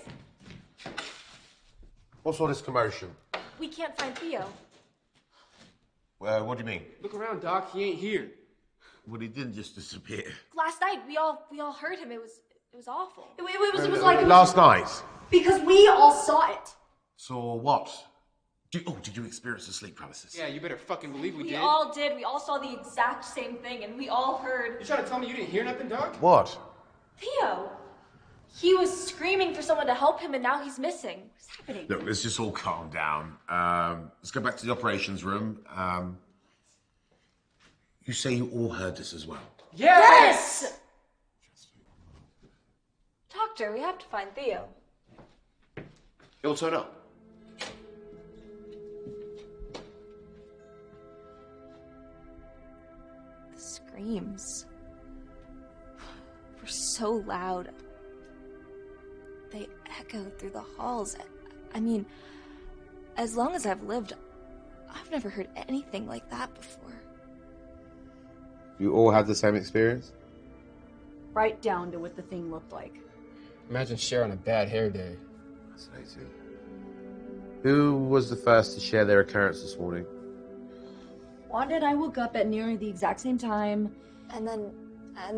Speaker 6: What's all this commotion?
Speaker 2: We can't find Theo.
Speaker 6: What do you mean?
Speaker 8: Look around, Doc. He ain't here.
Speaker 6: Well, he didn't just disappear.
Speaker 2: Last night, we all heard him. It was awful.
Speaker 5: It was like
Speaker 6: Last night.
Speaker 5: because we all saw it.
Speaker 6: So what? Did you experience the sleep paralysis?
Speaker 8: Yeah, you better fucking believe we did.
Speaker 2: We all did. We all saw the exact same thing, and we all heard.
Speaker 8: You trying to tell me you didn't hear nothing, Doc?
Speaker 6: What?
Speaker 2: Theo! He was screaming for someone to help him, and now he's missing. What's happening?
Speaker 6: Look, let's just all calm down. Let's go back to the operations room. You say you all heard this as well?
Speaker 2: Yes! Doctor, we have to find Theo.
Speaker 6: He'll turn up.
Speaker 2: The screams were so loud. They echoed through the halls. I mean, as long as I've lived, I've never heard anything like that before.
Speaker 6: You all had the same experience?
Speaker 5: Right down to what the thing looked like.
Speaker 8: Imagine sharing a bad hair day.
Speaker 6: Fascinating. Who was the first to share their occurrence this morning?
Speaker 5: Wanda and I woke up at nearly the exact same time.
Speaker 12: And then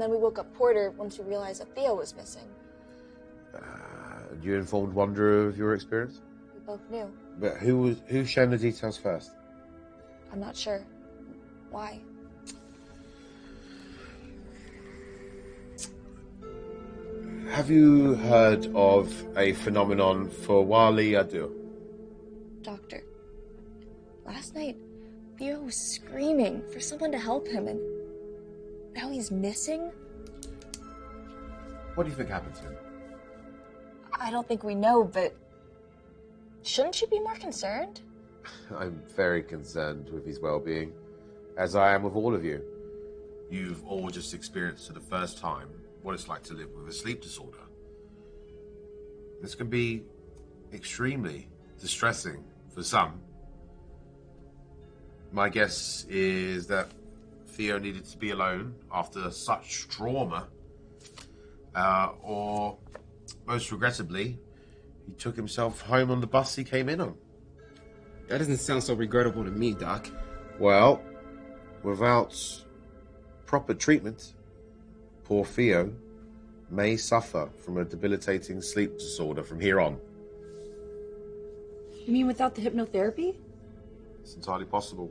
Speaker 12: we woke up Porter once we realized that Theo was missing.
Speaker 6: You informed Wanda of your experience?
Speaker 12: We both knew.
Speaker 6: But who shared the details first?
Speaker 12: I'm not sure. Why?
Speaker 6: Have you heard of a phenomenon for Wali Adu?
Speaker 12: Doctor, last night, Theo was screaming for someone to help him, and now he's missing?
Speaker 6: What do you think happened to him?
Speaker 12: I don't think we know, but shouldn't you be more concerned?
Speaker 6: I'm very concerned with his well-being, as I am with all of you. You've all just experienced for the first time what it's like to live with a sleep disorder. This can be extremely distressing for some. My guess is that Theo needed to be alone after such trauma, or most regrettably, he took himself home on the bus he came in on.
Speaker 8: That doesn't sound so regrettable to me, Doc.
Speaker 6: Well, without proper treatment, poor Theo may suffer from a debilitating sleep disorder from here on.
Speaker 5: You mean without the hypnotherapy?
Speaker 6: It's entirely possible.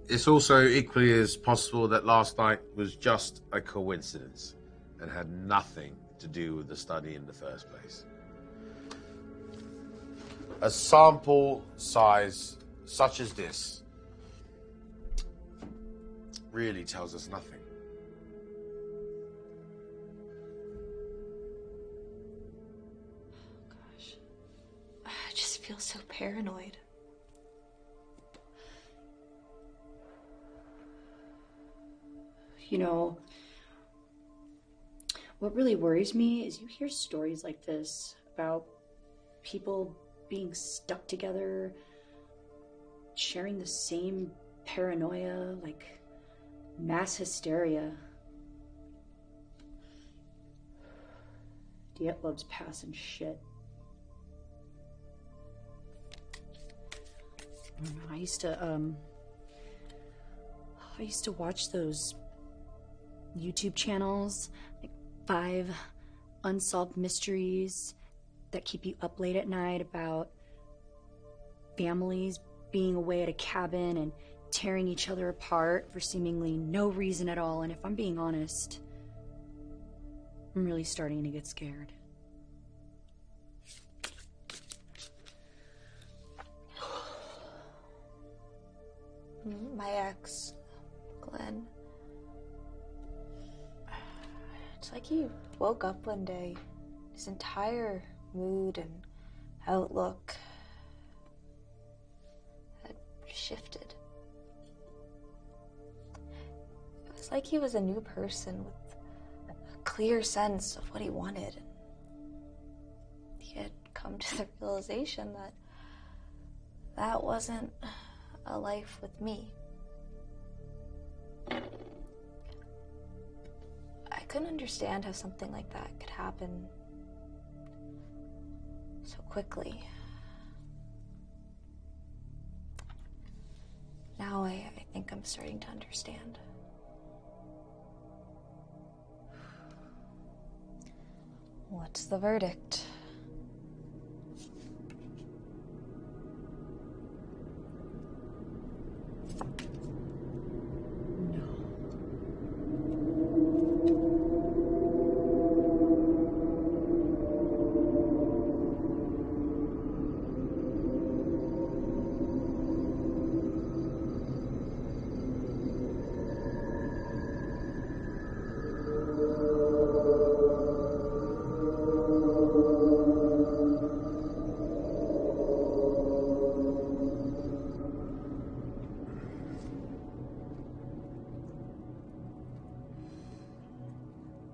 Speaker 6: It's also equally as possible that last night was just a coincidence and had nothing to do with the study in the first place. A sample size such as this really tells us nothing.
Speaker 2: Gosh, I just feel so paranoid.
Speaker 5: You know, what really worries me is you hear stories like this about people being stuck together, sharing the same paranoia, like mass hysteria. Dietlove's passing shit. I used to watch those YouTube channels, like 5 unsolved mysteries that keep you up late at night about families being away at a cabin and tearing each other apart for seemingly no reason at all. And if I'm being honest, I'm really starting to get scared.
Speaker 12: My ex, Glenn. It's like he woke up one day, his entire mood and outlook had shifted. It was like he was a new person with a clear sense of what he wanted. He had come to the realization that that wasn't a life with me. I couldn't understand how something like that could happen. quickly. Now I think I'm starting to understand. What's the verdict?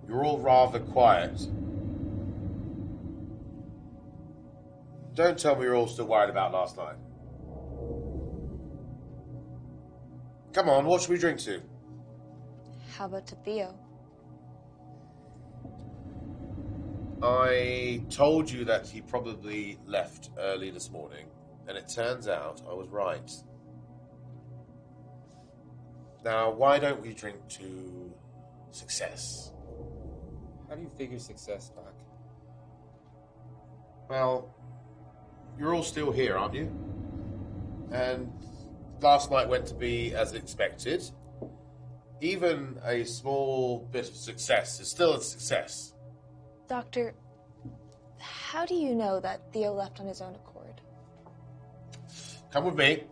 Speaker 6: You're all rather quiet. Don't tell me you're all still worried about last night. Come on, what should we drink to?
Speaker 12: How about to Theo?
Speaker 6: I told you that he probably left early this morning, and it turns out I was right. Now, why don't we drink to success?
Speaker 8: How do you figure success, Doc?
Speaker 6: Well, you're all still here, aren't you? And last night went to be as expected. Even a small bit of success is still a success.
Speaker 12: Doctor, how do you know that Theo left on his own accord?
Speaker 6: Come with me.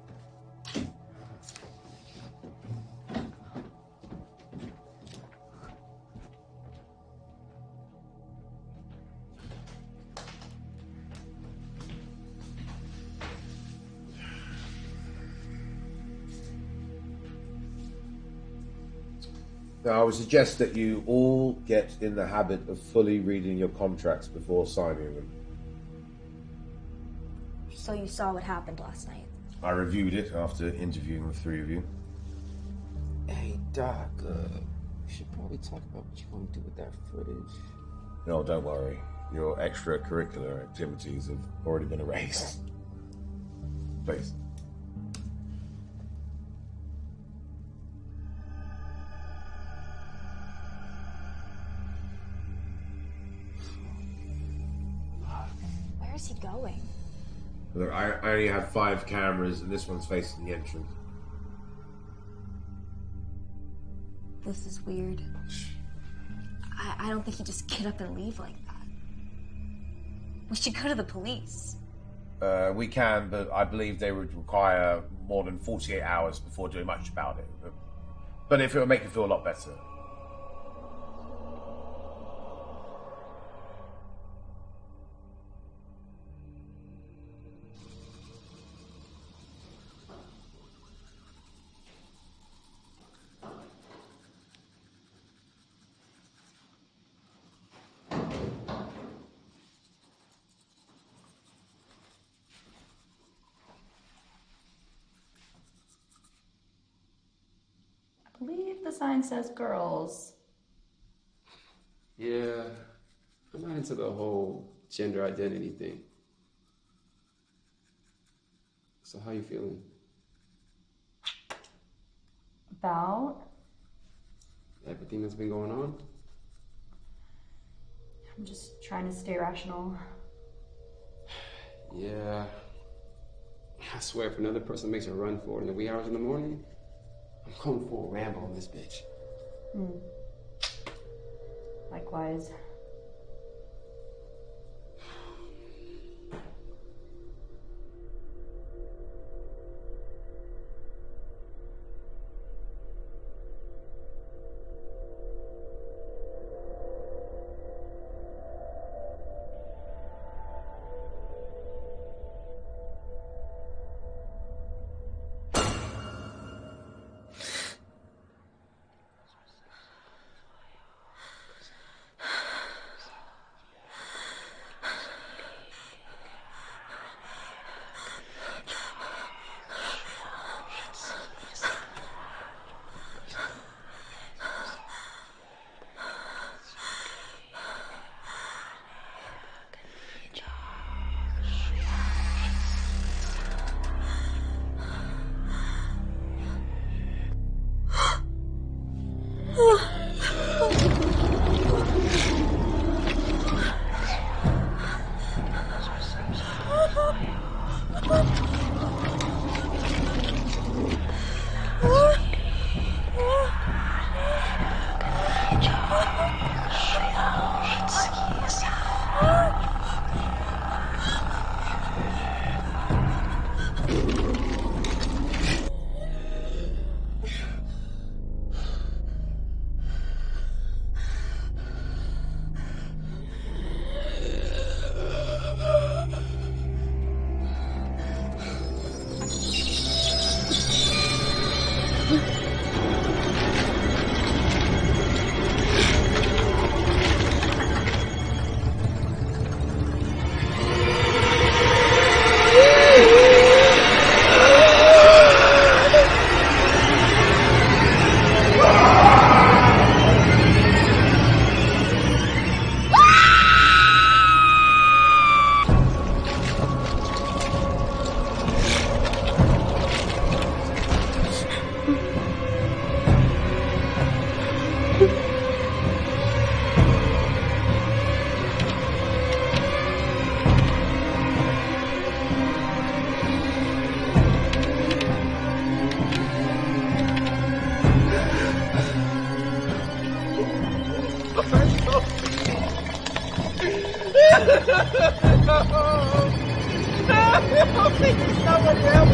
Speaker 6: Now, I would suggest that you all get in the habit of fully reading your contracts before signing them.
Speaker 12: So you saw what happened last night?
Speaker 6: I reviewed it after interviewing the three of you.
Speaker 8: Hey, Doc, we should probably talk about what you want to do with that footage.
Speaker 6: No, don't worry. Your extracurricular activities have already been erased. Please.
Speaker 12: Where is he going?
Speaker 6: Look, I only have 5 cameras, and this one's facing the entrance.
Speaker 12: This is weird. I don't think he'd just get up and leave like that. We should go to the police.
Speaker 6: We can, but I believe they would require more than 48 hours before doing much about it. But if it would make you feel a lot better.
Speaker 10: I believe the sign says girls.
Speaker 8: Yeah, I'm not into the whole gender identity thing. So how you feeling?
Speaker 10: About?
Speaker 8: Everything that's been going on?
Speaker 10: I'm just trying to stay rational.
Speaker 8: Yeah. I swear, if another person makes a run for it in the wee hours in the morning, I'm going for a ramble on this bitch.
Speaker 10: Likewise.
Speaker 11: Please, somebody help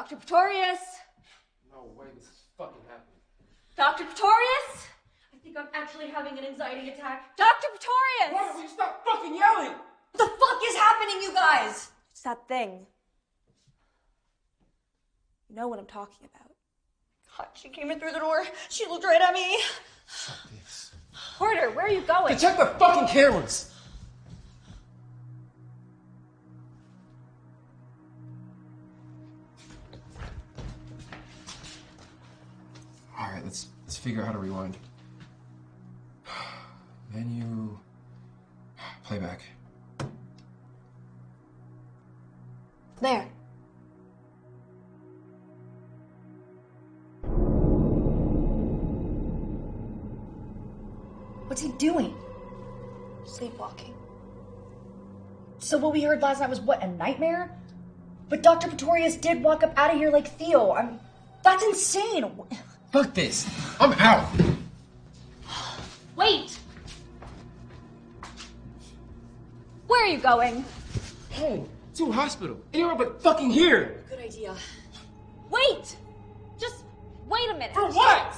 Speaker 2: Dr. Pretorius!
Speaker 8: No way this is fucking happening.
Speaker 2: Dr. Pretorius! I think I'm actually having an anxiety attack. Dr. Pretorius!
Speaker 8: Why don't you stop fucking yelling?
Speaker 2: What the fuck is happening, you guys?
Speaker 12: It's that thing. You know what I'm talking about.
Speaker 5: God, she came in through the door. She looked right at me.
Speaker 2: Porter, where are you going?
Speaker 8: To check the fucking cameras. All right, let's figure out how to rewind. Menu, playback.
Speaker 12: There.
Speaker 5: What's he doing?
Speaker 12: Sleepwalking.
Speaker 5: So what we heard last night was what, a nightmare? But Dr. Pretorius did walk up out of here like Theo. That's insane.
Speaker 8: Fuck this. I'm out.
Speaker 2: Wait! Where are you going?
Speaker 8: Home. To a hospital. Anywhere but fucking here.
Speaker 5: Good idea.
Speaker 2: Wait! Just wait a minute.
Speaker 8: For what?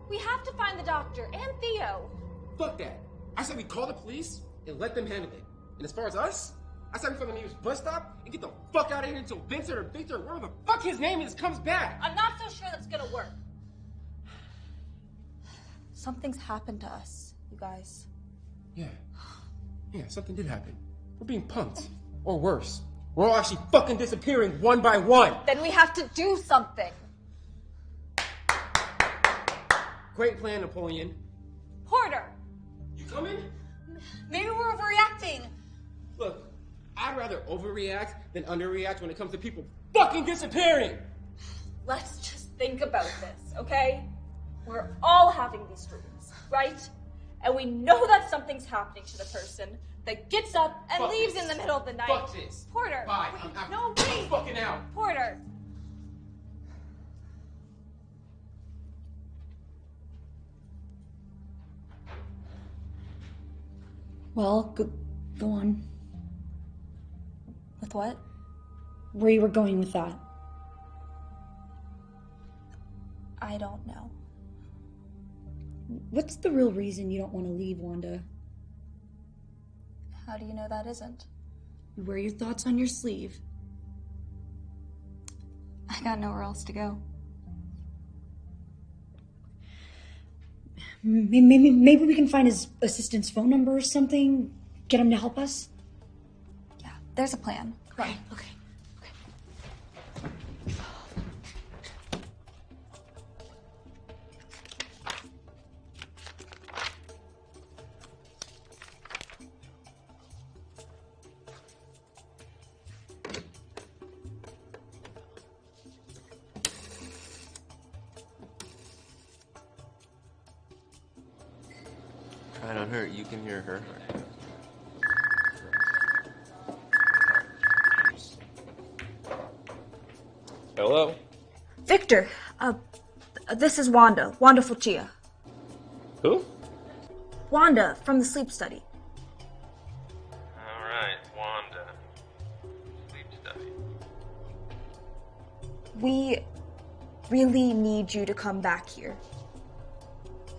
Speaker 2: We have to find the doctor and Theo.
Speaker 8: Fuck that. I said we call the police and let them handle it. And as far as us, I said we find the nearest bus stop and get the fuck out of here until Vincent or Victor or whatever the fuck his name is comes back.
Speaker 2: I'm not so sure that's gonna work.
Speaker 12: Something's happened to us, you guys.
Speaker 8: Yeah, something did happen. We're being punked. Or worse, we're all actually fucking disappearing one by one.
Speaker 2: Then we have to do something.
Speaker 8: Great plan, Napoleon.
Speaker 2: Porter!
Speaker 8: You coming?
Speaker 5: Maybe we're overreacting.
Speaker 8: Look, I'd rather overreact than underreact when it comes to people fucking disappearing.
Speaker 2: Let's just think about this, okay? We're all having these dreams, right? And we know that something's happening to the person that gets up and
Speaker 8: Fuck
Speaker 2: leaves
Speaker 8: this.
Speaker 2: in the middle of the night.
Speaker 8: Fuck this.
Speaker 2: Porter!
Speaker 8: Bye.
Speaker 2: Wait,
Speaker 8: I'm
Speaker 2: no, wait!
Speaker 8: fucking out.
Speaker 2: Porter!
Speaker 5: Well, go on.
Speaker 12: With what?
Speaker 5: Where you were going with that?
Speaker 12: I don't know.
Speaker 5: What's the real reason you don't want to leave, Wanda?
Speaker 12: How do you know that isn't?
Speaker 5: You wear your thoughts on your sleeve.
Speaker 12: I got nowhere else to go.
Speaker 5: Maybe we can find his assistant's phone number or something. Get him to help us.
Speaker 12: Yeah, there's a plan.
Speaker 5: Right. Okay.
Speaker 4: Try on her, you can hear her. Hello?
Speaker 12: Victor, this is Wanda. Wanda Fulci.
Speaker 4: Who?
Speaker 12: Wanda from the sleep study.
Speaker 4: Alright, Wanda. Sleep study.
Speaker 12: We really need you to come back here.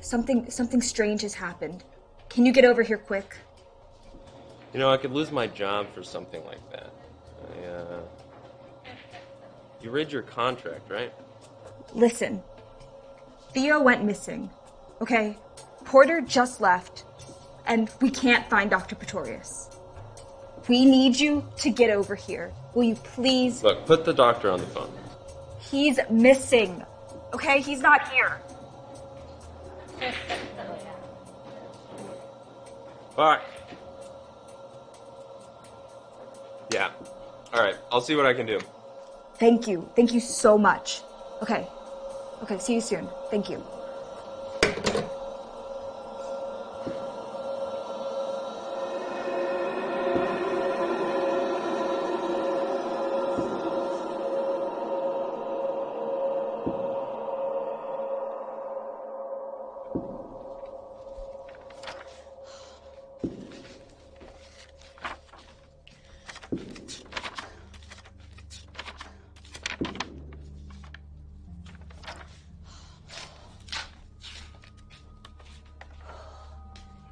Speaker 12: Something strange has happened. Can you get over here quick?
Speaker 4: You know, I could lose my job for something like that. You read your contract, right?
Speaker 12: Listen. Theo went missing. Okay? Porter just left. And we can't find Dr. Pretorius.
Speaker 13: we need you to get over here. Will you please?
Speaker 4: Look, put the doctor on the phone.
Speaker 13: He's missing. Okay, he's not here.
Speaker 4: Fuck. Yeah. Alright, I'll see what I can do.
Speaker 13: Thank you. Thank you so much. Okay. Okay, see you soon. Thank you.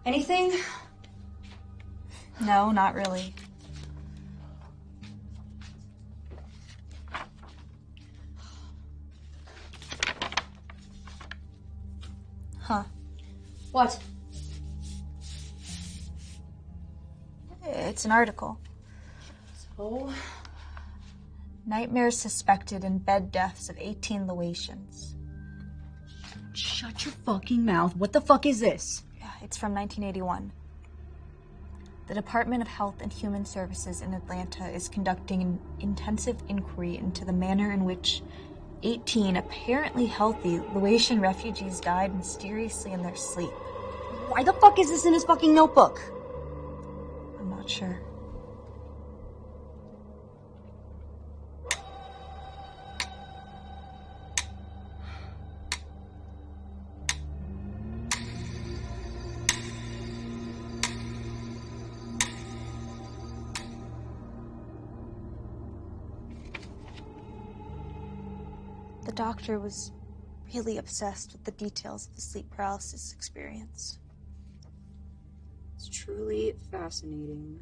Speaker 13: Anything?
Speaker 2: No, not really. Huh.
Speaker 13: What?
Speaker 2: It's an article.
Speaker 13: So?
Speaker 2: Nightmares suspected in bed deaths of 18 Laotians.
Speaker 13: Shut your fucking mouth. What the fuck is this?
Speaker 2: Yeah, it's from 1981. The Department of Health and Human Services in Atlanta is conducting an intensive inquiry into the manner in which 18 apparently healthy Laotian refugees died mysteriously in their sleep.
Speaker 13: Why the fuck is this in his fucking notebook?
Speaker 2: I'm not sure. The doctor was really obsessed with the details of the sleep paralysis experience.
Speaker 14: It's truly fascinating.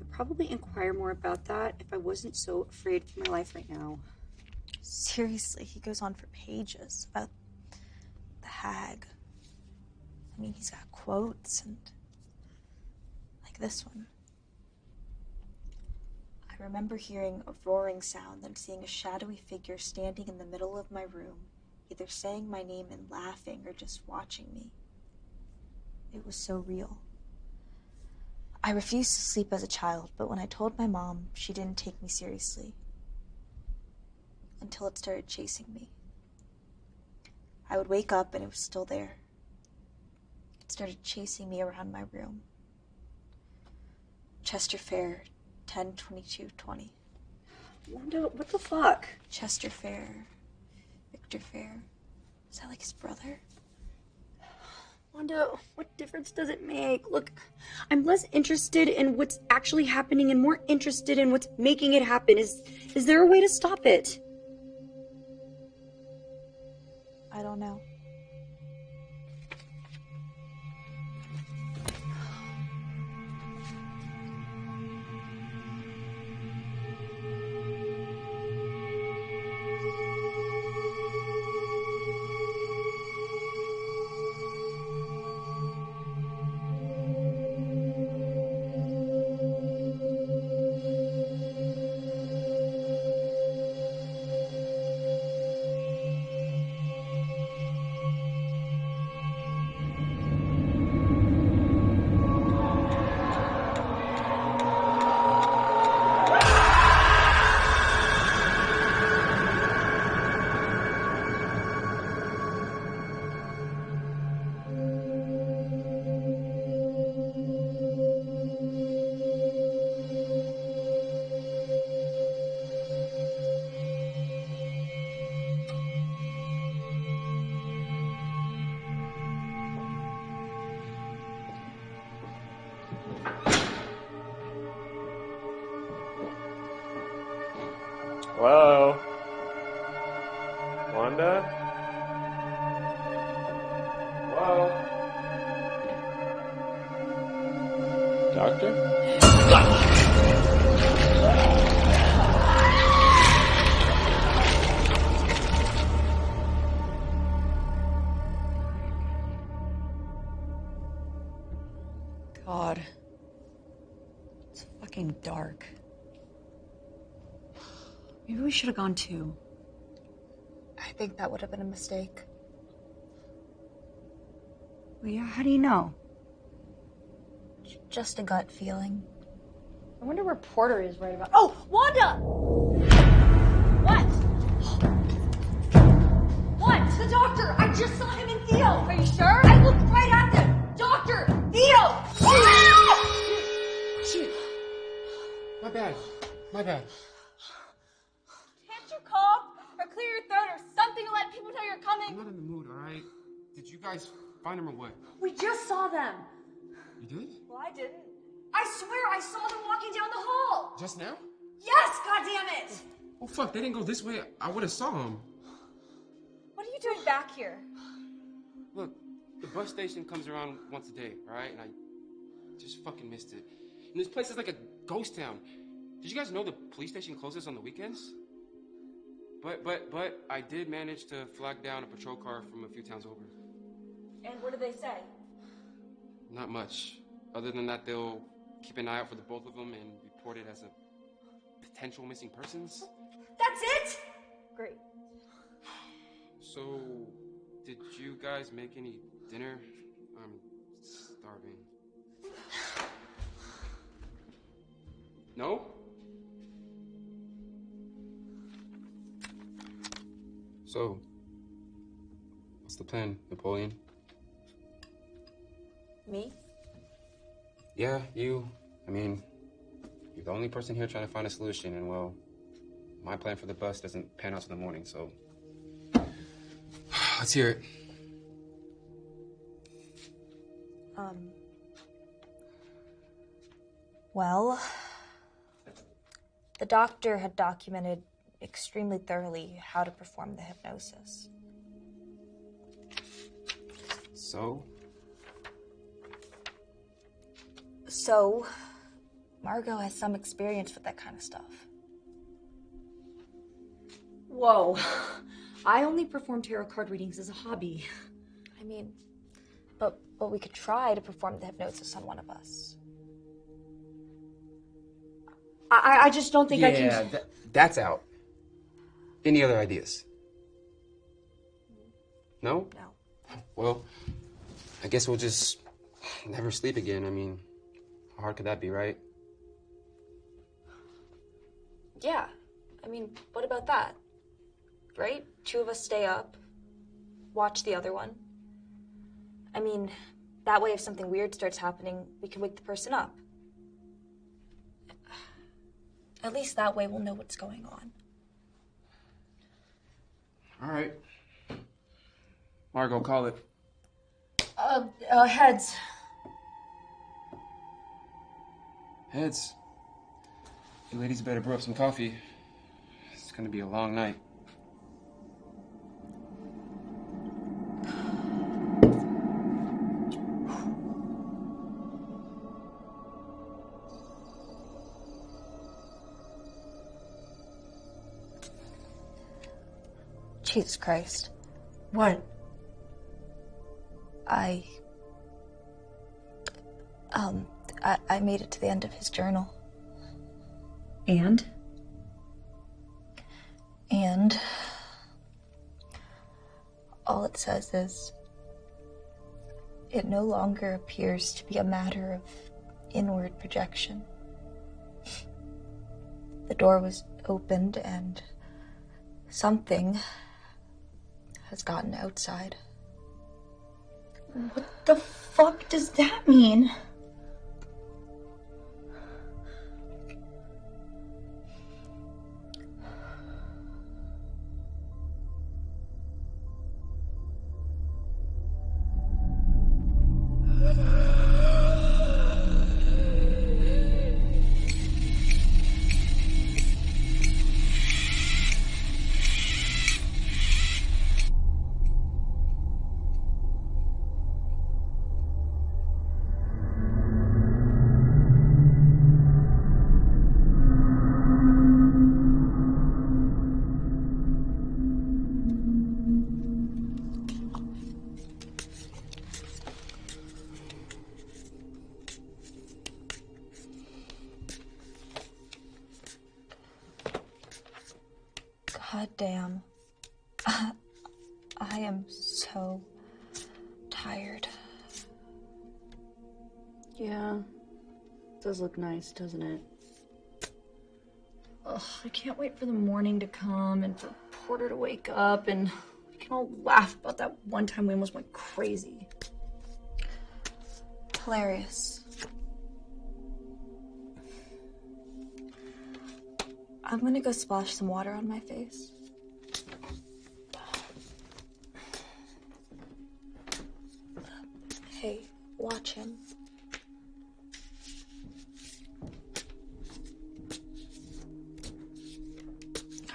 Speaker 14: I'd probably inquire more about that if I wasn't so afraid for my life right now.
Speaker 2: Seriously, he goes on for pages about the hag. I mean, he's got quotes and like this one. I remember hearing a roaring sound, then seeing a shadowy figure standing in the middle of my room, either saying my name and laughing or just watching me. It was so real. I refused to sleep as a child, but when I told my mom, she didn't take me seriously. Until it started chasing me. I would wake up and it was still there. It started chasing me around my room. Chester Fair, 10/22/20.
Speaker 14: Wanda, what the fuck?
Speaker 2: Chester Fair. Victor Fair. Is that like his brother?
Speaker 14: Wanda, what difference does it make? Look, I'm less interested in what's actually happening and more interested in what's making it happen. Is there a way to stop it?
Speaker 2: I don't know.
Speaker 4: Hello? Wanda? Hello? Doctor?
Speaker 14: God. getting dark. Maybe we should have gone too.
Speaker 12: I think that would have been a mistake.
Speaker 14: Well, yeah, how do you know?
Speaker 12: Just a gut feeling.
Speaker 14: I wonder where Porter is right about. Oh, Wanda!
Speaker 2: What?
Speaker 14: What? The doctor! I just saw him and Theo!
Speaker 2: Are you sure?
Speaker 14: I looked right at them! Doctor! Theo!
Speaker 8: Shit. My bad. My bad.
Speaker 2: Can't you cough or clear your throat or something to let people know you're coming?
Speaker 8: I'm not in the mood, alright? Did you guys find him or what?
Speaker 14: We just saw them.
Speaker 8: You did?
Speaker 2: Well, I didn't.
Speaker 14: I swear I saw them walking down the hall.
Speaker 8: Just now?
Speaker 14: Yes, goddammit!
Speaker 8: Oh fuck, they didn't go this way. I would have saw him.
Speaker 2: What are you doing back here?
Speaker 8: Look, the bus station comes around once a day, alright? And I just fucking missed it. And this place is like a ghost town. Did you guys know the police station closes on the weekends? But I did manage to flag down a patrol car from a few towns over.
Speaker 2: And what do they say?
Speaker 8: Not much. Other than that, they'll keep an eye out for the both of them and report it as a potential missing persons.
Speaker 14: That's it?
Speaker 2: Great.
Speaker 8: So, did you guys make any dinner? I'm starving. No? So, what's the plan, Napoleon?
Speaker 12: Me?
Speaker 8: Yeah, you. I mean, you're the only person here trying to find a solution, and well, my plan for the bus doesn't pan out till the morning, so let's hear it.
Speaker 12: Well, the doctor had documented extremely thoroughly how to perform the hypnosis.
Speaker 8: So,
Speaker 12: Margot has some experience with that kind of stuff.
Speaker 14: Whoa. I only perform tarot card readings as a hobby.
Speaker 12: I mean, but we could try to perform the hypnosis on one of us.
Speaker 14: I just don't think I can...
Speaker 8: Yeah, that's out. Any other ideas? No?
Speaker 12: No.
Speaker 8: Well, I guess we'll just never sleep again. I mean, how hard could that be, right?
Speaker 12: Yeah. I mean, what about that? Right? 2 of us stay up, watch the other one. I mean, that way if something weird starts happening, we can wake the person up. At least that way we'll know what's going on.
Speaker 8: All right. Margot, call it.
Speaker 14: Heads.
Speaker 8: Heads. You ladies better brew up some coffee. It's gonna be a long night.
Speaker 12: Jesus Christ.
Speaker 14: What?
Speaker 12: I made it to the end of his journal.
Speaker 14: And?
Speaker 12: And all it says is, it no longer appears to be a matter of inward projection. The door was opened and something has gotten outside.
Speaker 14: What the fuck does that mean?
Speaker 12: God damn. I am so tired.
Speaker 5: Yeah. It does look nice, doesn't it? Ugh, I can't wait for the morning to come and for Porter to wake up and we can all laugh about that one time we almost went crazy.
Speaker 12: Hilarious. I'm gonna go splash some water on my face. Hey, watch him.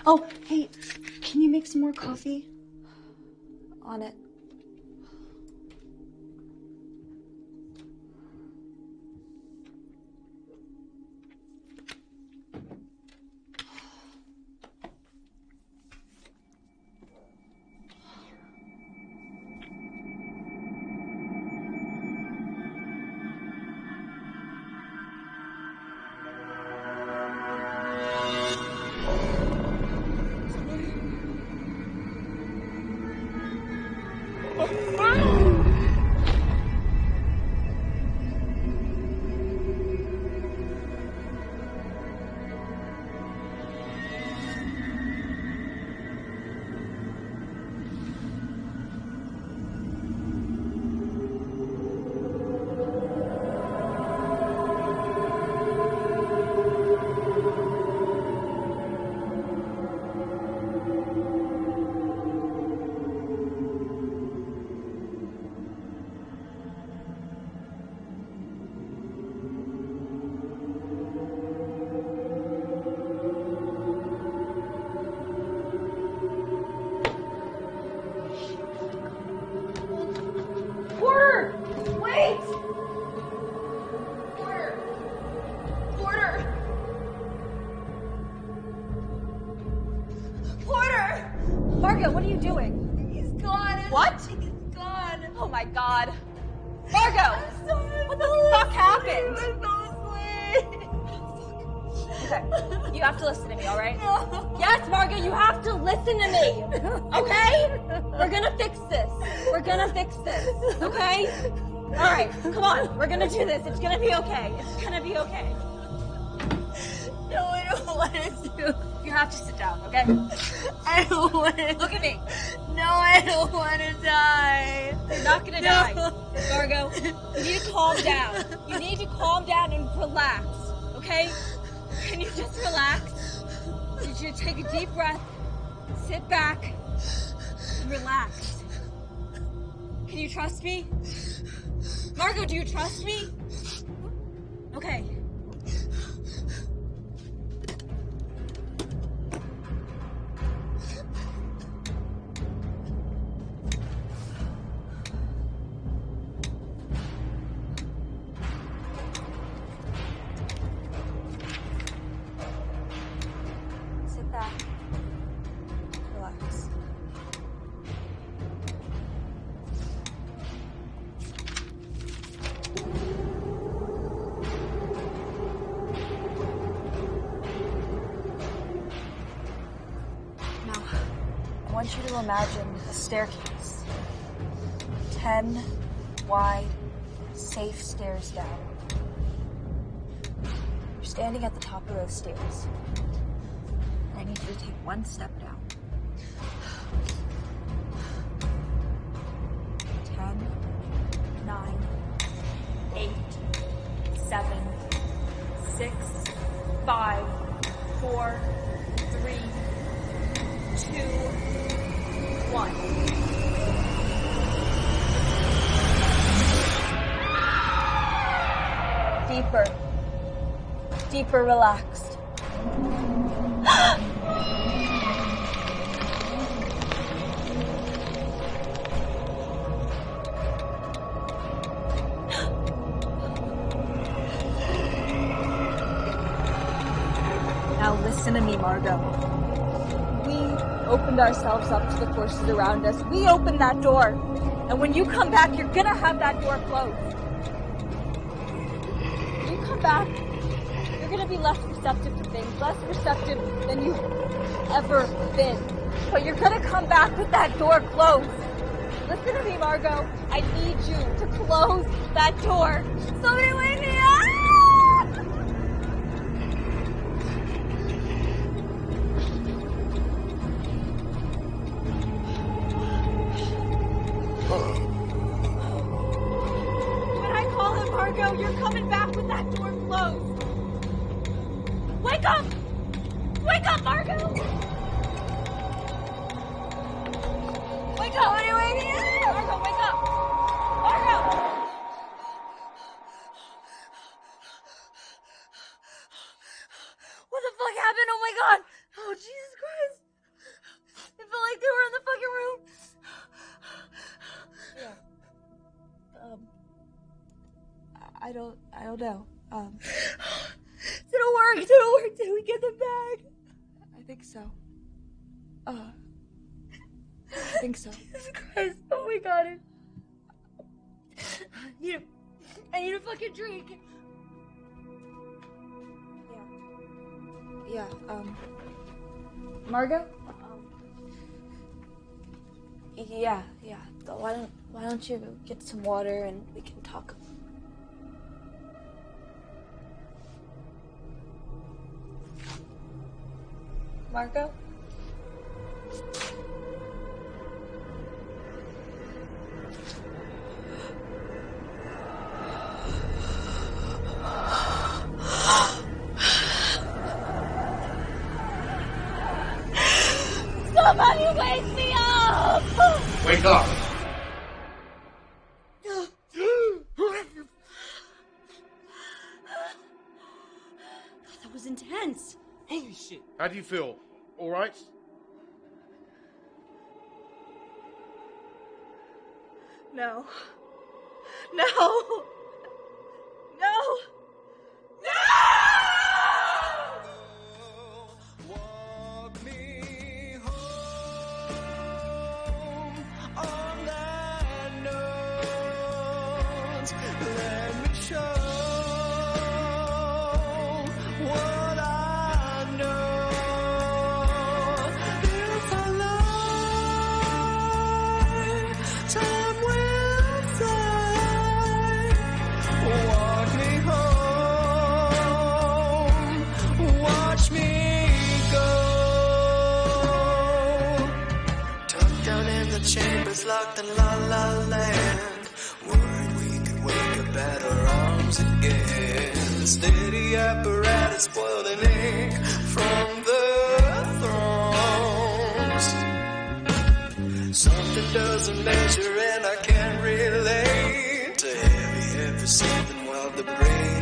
Speaker 13: Oh, hey, can you make some more coffee?
Speaker 12: On it.
Speaker 2: What are you doing?
Speaker 9: He's gone.
Speaker 2: What?
Speaker 9: He's gone.
Speaker 2: Oh my god. Margo! What the fuck happened? Okay, you have to listen to me, alright?
Speaker 9: No.
Speaker 2: Yes, Margo, you have to listen to me! Okay? We're gonna fix this. We're gonna fix this, okay? Alright, come on. We're gonna do this. It's gonna be okay. It's gonna be okay.
Speaker 9: No, I don't want to.
Speaker 2: You have to sit down, okay?
Speaker 9: I don't want to.
Speaker 2: Look at me.
Speaker 9: No, I don't want to die.
Speaker 2: You're not gonna die. Margo, you need to calm down. You need to calm down and relax, okay? Can you just relax? I need you to take a deep breath, sit back, and relax. Can you trust me? Margo, do you trust me? Okay.
Speaker 12: Sit back. Relax. Now, I want you to imagine a staircase. 10 wide, safe stairs down. You're standing at the top of those stairs. I need you to take one step down. 10, 9,
Speaker 2: 8, 7, 6, 5, 4, 3, 2, 1.
Speaker 12: Deeper. Deeper relaxed. Now listen to me, Margo. We opened ourselves up to the forces around us. We opened that door. And when you come back, you're gonna have that door closed. When you come back, you're
Speaker 2: gonna be less receptive to things, less receptive than you've ever been. But you're gonna come back with that door closed. Listen to me, Margot. I need you to close that door. Somebody wake me up! When I call him, Margot, you're coming back with that door closed. Wake up! Wake up, Margot! Wake up! What are you waiting at? Margot, wake up! Margot! What the fuck happened? Oh my god! Oh, Jesus Christ! It felt like they were in the fucking room. Yeah. I don't know. Didn't work. Did we get them back? I think so. I think so. Jesus Christ. Oh my god. I need a fucking drink. Yeah. Margot? Yeah. Why don't you get some water and we can talk? Margot? Somebody wake me up!
Speaker 6: Wake up!
Speaker 5: That was intense.
Speaker 8: Holy shit.
Speaker 6: How do you feel? All right?
Speaker 2: No. No! No! No!
Speaker 11: Walk me home on that note. Let me show what I know. If I lie, time will fly. Walk me home, watch me go. Tucked down in the chambers, locked in la la land. Worried we could wake up at our arms again. The steady apparatus boiling ink from the thrones. Something doesn't measure and I can't relate to heavy something while the brain